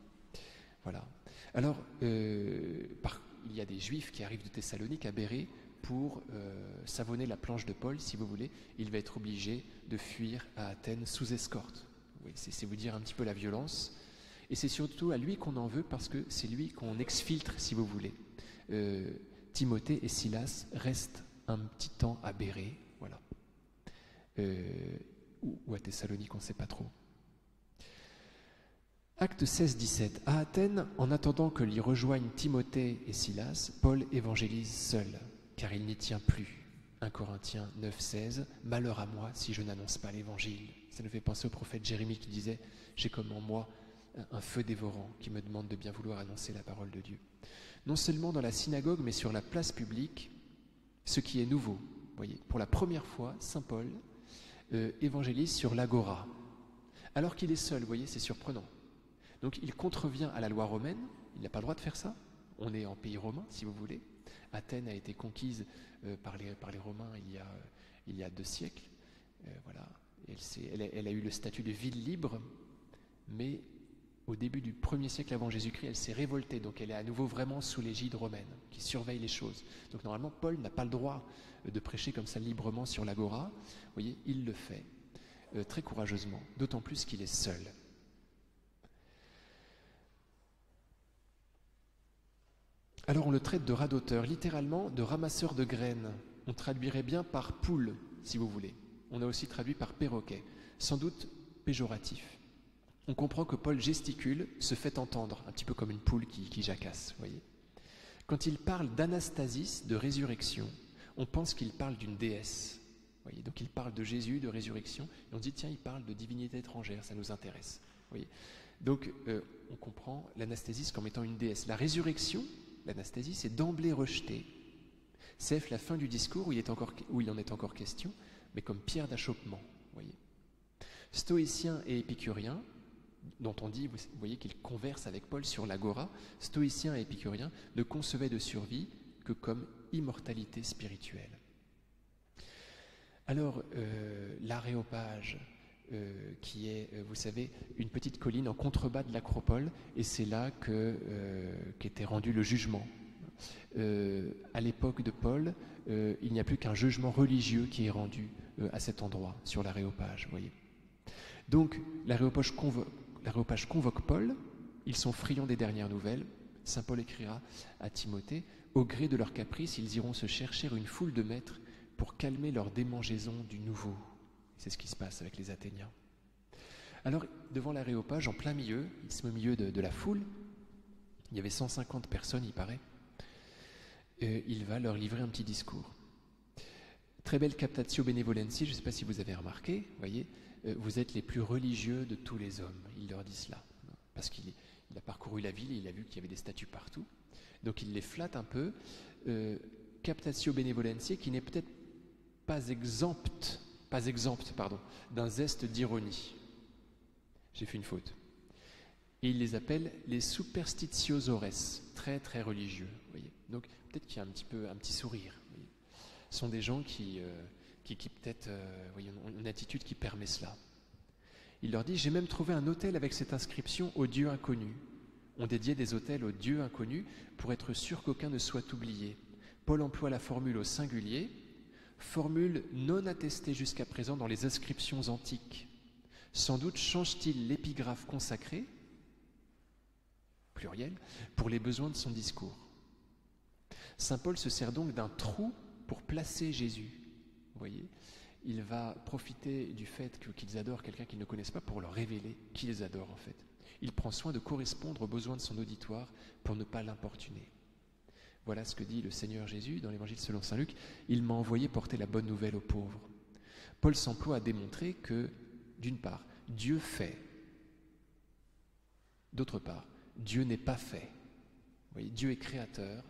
Voilà. Alors, il y a des juifs qui arrivent de Thessalonique à Bérée pour savonner la planche de Paul, si vous voulez. Il va être obligé de fuir à Athènes sous escorte. Oui, c'est vous dire un petit peu la violence. Et c'est surtout à lui qu'on en veut parce que c'est lui qu'on exfiltre, si vous voulez. Timothée et Silas restent un petit temps à Bérée, voilà. Ou à Thessalonique, on ne sait pas trop. Acte 16-17. À Athènes, en attendant que l'y rejoignent Timothée et Silas, Paul évangélise seul, car il n'y tient plus. 1 Corinthiens 9-16. Malheur à moi si je n'annonce pas l'évangile. Ça nous fait penser au prophète Jérémie qui disait « J'ai comme en moi un feu dévorant qui me demande de bien vouloir annoncer la parole de Dieu. » Non seulement dans la synagogue, mais sur la place publique, ce qui est nouveau. Vous voyez, pour la première fois, saint Paul évangélise sur l'agora. Alors qu'il est seul, vous voyez, c'est surprenant. Donc il contrevient à la loi romaine, il n'a pas le droit de faire ça. On est en pays romain, si vous voulez. Athènes a été conquise par les Romains il y a 2 siècles. Voilà. Elle a eu le statut de ville libre, mais au début du 1er siècle avant Jésus-Christ, elle s'est révoltée, donc elle est à nouveau vraiment sous l'égide romaine, qui surveille les choses. Donc normalement, Paul n'a pas le droit de prêcher comme ça librement sur l'agora. Vous voyez, il le fait très courageusement, d'autant plus qu'il est seul. Alors on le traite de radoteur, littéralement de ramasseur de graines. On traduirait bien par poule, si vous voulez. On a aussi traduit par perroquet, sans doute péjoratif. On comprend que Paul gesticule, se fait entendre, un petit peu comme une poule qui jacasse, voyez. Quand il parle d'anastasis, de résurrection, on pense qu'il parle d'une déesse. Voyez. Donc il parle de Jésus, de résurrection, et on dit tiens, il parle de divinité étrangère, ça nous intéresse. Voyez. Donc on comprend l'anastasis comme étant une déesse. La résurrection, l'anastasie, c'est d'emblée rejeté. C'est la fin du discours où il en est encore question, mais comme pierre d'achoppement. Voyez. Stoïciens et épicuriens, dont on dit, vous voyez qu'ils conversent avec Paul sur l'agora, stoïciens et épicuriens ne concevaient de survie que comme immortalité spirituelle. Alors, l'Aréopage, qui est, vous savez, une petite colline en contrebas de l'acropole, et c'est là qu'était rendu le jugement. À l'époque de Paul, il n'y a plus qu'un jugement religieux qui est rendu à cet endroit, sur l'Aréopage, vous voyez. Donc, l'Aréopage convoque Paul, ils sont friands des dernières nouvelles. Saint Paul écrira à Timothée, au gré de leur caprice, ils iront se chercher une foule de maîtres pour calmer leur démangeaison du nouveau. C'est ce qui se passe avec les Athéniens. Alors, devant l'Aréopage, en plein milieu, il se met au milieu de la foule, il y avait 150 personnes, il paraît, il va leur livrer un petit discours. Très belle captatio benevolentia, je ne sais pas si vous avez remarqué, voyez, vous êtes les plus religieux de tous les hommes. Il leur dit cela, parce qu'il a parcouru la ville et il a vu qu'il y avait des statues partout. Donc il les flatte un peu. Captatio benevolentia, qui n'est peut-être pas exempte d'un zeste d'ironie. J'ai fait une faute. Et il les appelle les superstitiosores, très très religieux. Voyez. Donc peut-être qu'il y a un petit sourire. Voyez. Ce sont des gens qui peut-être ont une attitude qui permet cela. Il leur dit, j'ai même trouvé un autel avec cette inscription au Dieu inconnu. On dédiait des autels au Dieu inconnu pour être sûr qu'aucun ne soit oublié. Paul emploie la formule au singulier, formule non attestée jusqu'à présent dans les inscriptions antiques. Sans doute change-t-il l'épigraphe consacrée, pluriel, pour les besoins de son discours. Saint Paul se sert donc d'un trou pour placer Jésus. Vous voyez, il va profiter du fait qu'ils adorent quelqu'un qu'ils ne connaissent pas pour leur révéler qui les adore en fait. Il prend soin de correspondre aux besoins de son auditoire pour ne pas l'importuner. Voilà ce que dit le Seigneur Jésus dans l'Évangile selon saint Luc. Il m'a envoyé porter la bonne nouvelle aux pauvres. Paul s'emploie à démontrer que, d'une part, Dieu fait. D'autre part, Dieu n'est pas fait. Vous voyez, Dieu est créateur.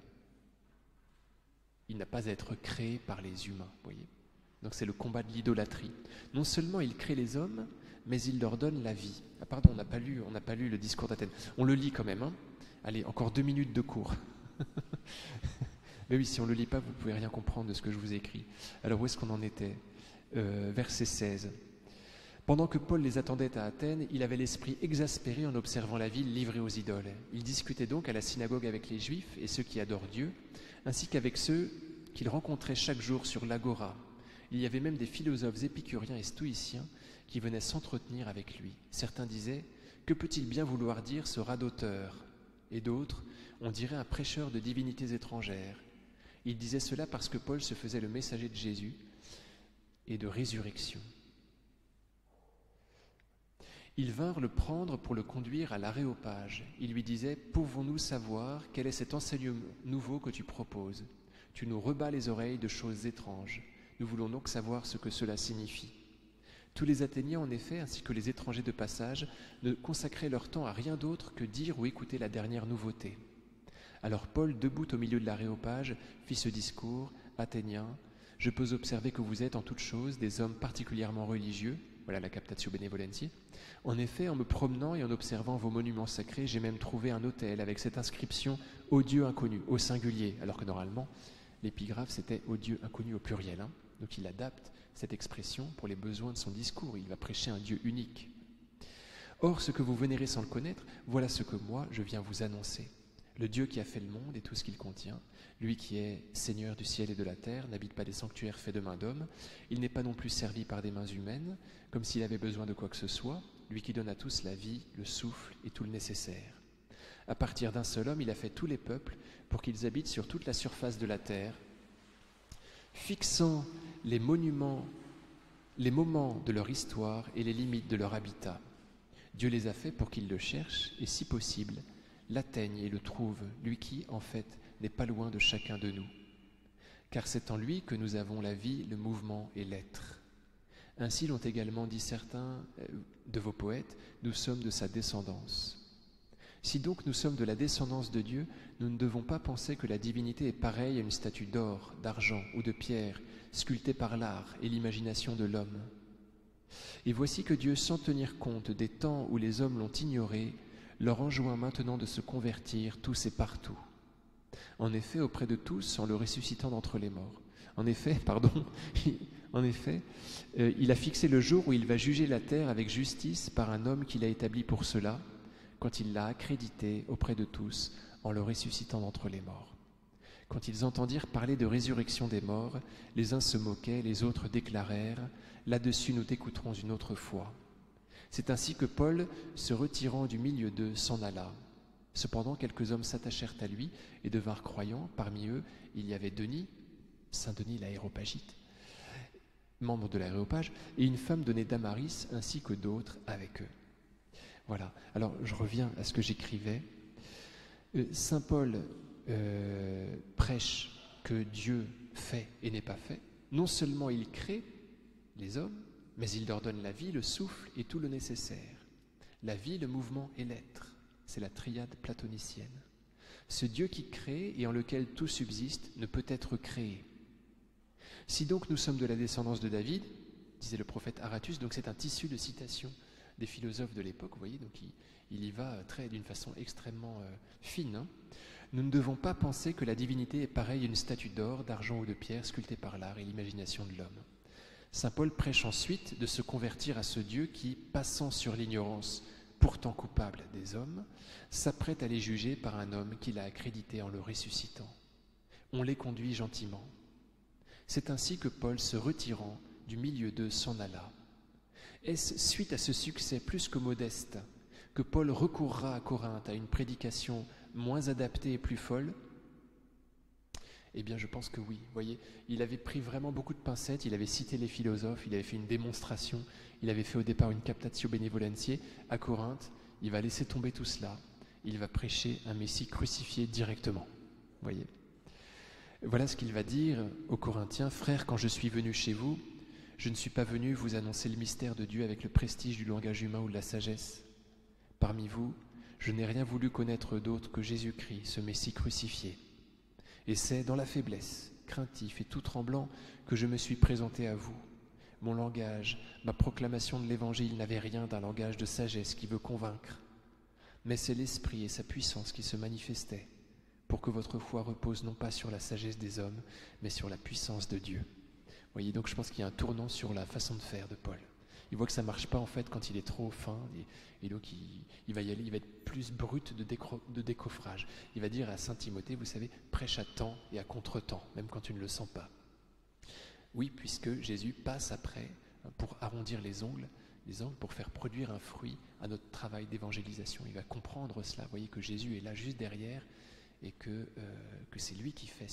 Il n'a pas à être créé par les humains. Vous voyez. Donc c'est le combat de l'idolâtrie. Non seulement il crée les hommes, mais il leur donne la vie. Ah pardon, on n'a pas lu le discours d'Athènes. On le lit quand même. Hein. Allez, encore 2 minutes de cours. Mais oui, si on ne le lit pas, vous ne pouvez rien comprendre de ce que je vous ai écrit. Alors où est-ce qu'on en était Verset 16. Pendant que Paul les attendait à Athènes, il avait l'esprit exaspéré en observant la ville livrée aux idoles. Il discutait donc à la synagogue avec les Juifs et ceux qui adorent Dieu, ainsi qu'avec ceux qu'il rencontrait chaque jour sur l'agora. Il y avait même des philosophes épicuriens et stoïciens qui venaient s'entretenir avec lui. Certains disaient « Que peut-il bien vouloir dire ce radoteur ?» Et d'autres « On dirait un prêcheur de divinités étrangères. » Ils disaient cela parce que Paul se faisait le messager de Jésus et de résurrection. Ils vinrent le prendre pour le conduire à l'Aréopage. Ils lui disaient « Pouvons-nous savoir quel est cet enseignement nouveau que tu proposes ? Tu nous rebats les oreilles de choses étranges. Nous voulons donc savoir ce que cela signifie. » Tous les Athéniens, en effet, ainsi que les étrangers de passage, ne consacraient leur temps à rien d'autre que dire ou écouter la dernière nouveauté. Alors Paul, debout au milieu de l'Aréopage, fit ce discours, « Athéniens, je peux observer que vous êtes en toutes choses des hommes particulièrement religieux. » Voilà la captatio benevolentiae. En effet, en me promenant et en observant vos monuments sacrés, j'ai même trouvé un autel avec cette inscription « Au Dieu inconnu », au singulier, alors que normalement, l'épigraphe, c'était « Au Dieu inconnu » au pluriel. Hein. Donc il adapte cette expression pour les besoins de son discours. Il va prêcher un Dieu unique. Or, ce que vous vénérez sans le connaître, voilà ce que moi, je viens vous annoncer. Le Dieu qui a fait le monde et tout ce qu'il contient, lui qui est Seigneur du ciel et de la terre, n'habite pas des sanctuaires faits de mains d'hommes. Il n'est pas non plus servi par des mains humaines, comme s'il avait besoin de quoi que ce soit, lui qui donne à tous la vie, le souffle et tout le nécessaire. À partir d'un seul homme, il a fait tous les peuples pour qu'ils habitent sur toute la surface de la terre, fixant les moments de leur histoire et les limites de leur habitat. Dieu les a faits pour qu'ils le cherchent et, si possible, l'atteignent et le trouvent, lui qui, en fait, n'est pas loin de chacun de nous. Car c'est en lui que nous avons la vie, le mouvement et l'être. Ainsi l'ont également dit certains de vos poètes, nous sommes de sa descendance. Si donc nous sommes de la descendance de Dieu, nous ne devons pas penser que la divinité est pareille à une statue d'or, d'argent ou de pierre, sculptée par l'art et l'imagination de l'homme. Et voici que Dieu, sans tenir compte des temps où les hommes l'ont ignoré, leur enjoint maintenant de se convertir tous et partout. En effet, auprès de tous, en le ressuscitant d'entre les morts. En effet, il a fixé le jour où il va juger la terre avec justice par un homme qu'il a établi pour cela, quand il l'a accrédité auprès de tous, en le ressuscitant d'entre les morts. Quand ils entendirent parler de résurrection des morts, les uns se moquaient, les autres déclarèrent « Là-dessus nous t'écouterons une autre fois ». C'est ainsi que Paul, se retirant du milieu d'eux, s'en alla. Cependant, quelques hommes s'attachèrent à lui et devinrent croyants. Parmi eux, il y avait Denis, Saint Denis l'Aréopagite, membre de l'Aréopage, et une femme donnée Damaris, ainsi que d'autres avec eux. Voilà. Alors, je reviens à ce que j'écrivais. Saint Paul prêche que Dieu fait et n'est pas fait. Non seulement il crée les hommes, mais il leur donne la vie, le souffle et tout le nécessaire. La vie, le mouvement et l'être. C'est la triade platonicienne. Ce Dieu qui crée et en lequel tout subsiste ne peut être créé. Si donc nous sommes de la descendance de David, disait le prophète Aratus, donc c'est un tissu de citations des philosophes de l'époque, vous voyez, donc il y va d'une façon extrêmement fine. Hein. Nous ne devons pas penser que la divinité est pareille à une statue d'or, d'argent ou de pierre sculptée par l'art et l'imagination de l'homme. Saint Paul prêche ensuite de se convertir à ce Dieu qui, passant sur l'ignorance pourtant coupable des hommes, s'apprête à les juger par un homme qu'il a accrédité en le ressuscitant. On les conduit gentiment. C'est ainsi que Paul, se retirant du milieu d'eux, s'en alla. Est-ce suite à ce succès plus que modeste que Paul recourra à Corinthe à une prédication moins adaptée et plus folle? Eh bien, je pense que oui. Vous voyez, il avait pris vraiment beaucoup de pincettes, il avait cité les philosophes, il avait fait une démonstration, il avait fait au départ une captatio benevolentiae à Corinthe. Il va laisser tomber tout cela. Il va prêcher un Messie crucifié directement. Vous voyez. Voilà ce qu'il va dire aux Corinthiens. « Frères, quand je suis venu chez vous, je ne suis pas venu vous annoncer le mystère de Dieu avec le prestige du langage humain ou de la sagesse. Parmi vous, je n'ai rien voulu connaître d'autre que Jésus-Christ, ce Messie crucifié. Et c'est dans la faiblesse, craintif et tout tremblant que je me suis présenté à vous. Mon langage, ma proclamation de l'Évangile n'avait rien d'un langage de sagesse qui veut convaincre. Mais c'est l'Esprit et sa puissance qui se manifestaient, pour que votre foi repose non pas sur la sagesse des hommes, mais sur la puissance de Dieu. » Vous voyez, donc je pense qu'il y a un tournant sur la façon de faire de Paul. Il voit que ça ne marche pas en fait quand il est trop fin, et donc il va y aller, il va être plus brut de décoffrage. Il va dire à saint Timothée, vous savez, prêche à temps et à contre-temps, même quand tu ne le sens pas. Oui, puisque Jésus passe après pour arrondir les angles, pour faire produire un fruit à notre travail d'évangélisation. Il va comprendre cela, vous voyez que Jésus est là juste derrière et que c'est lui qui fait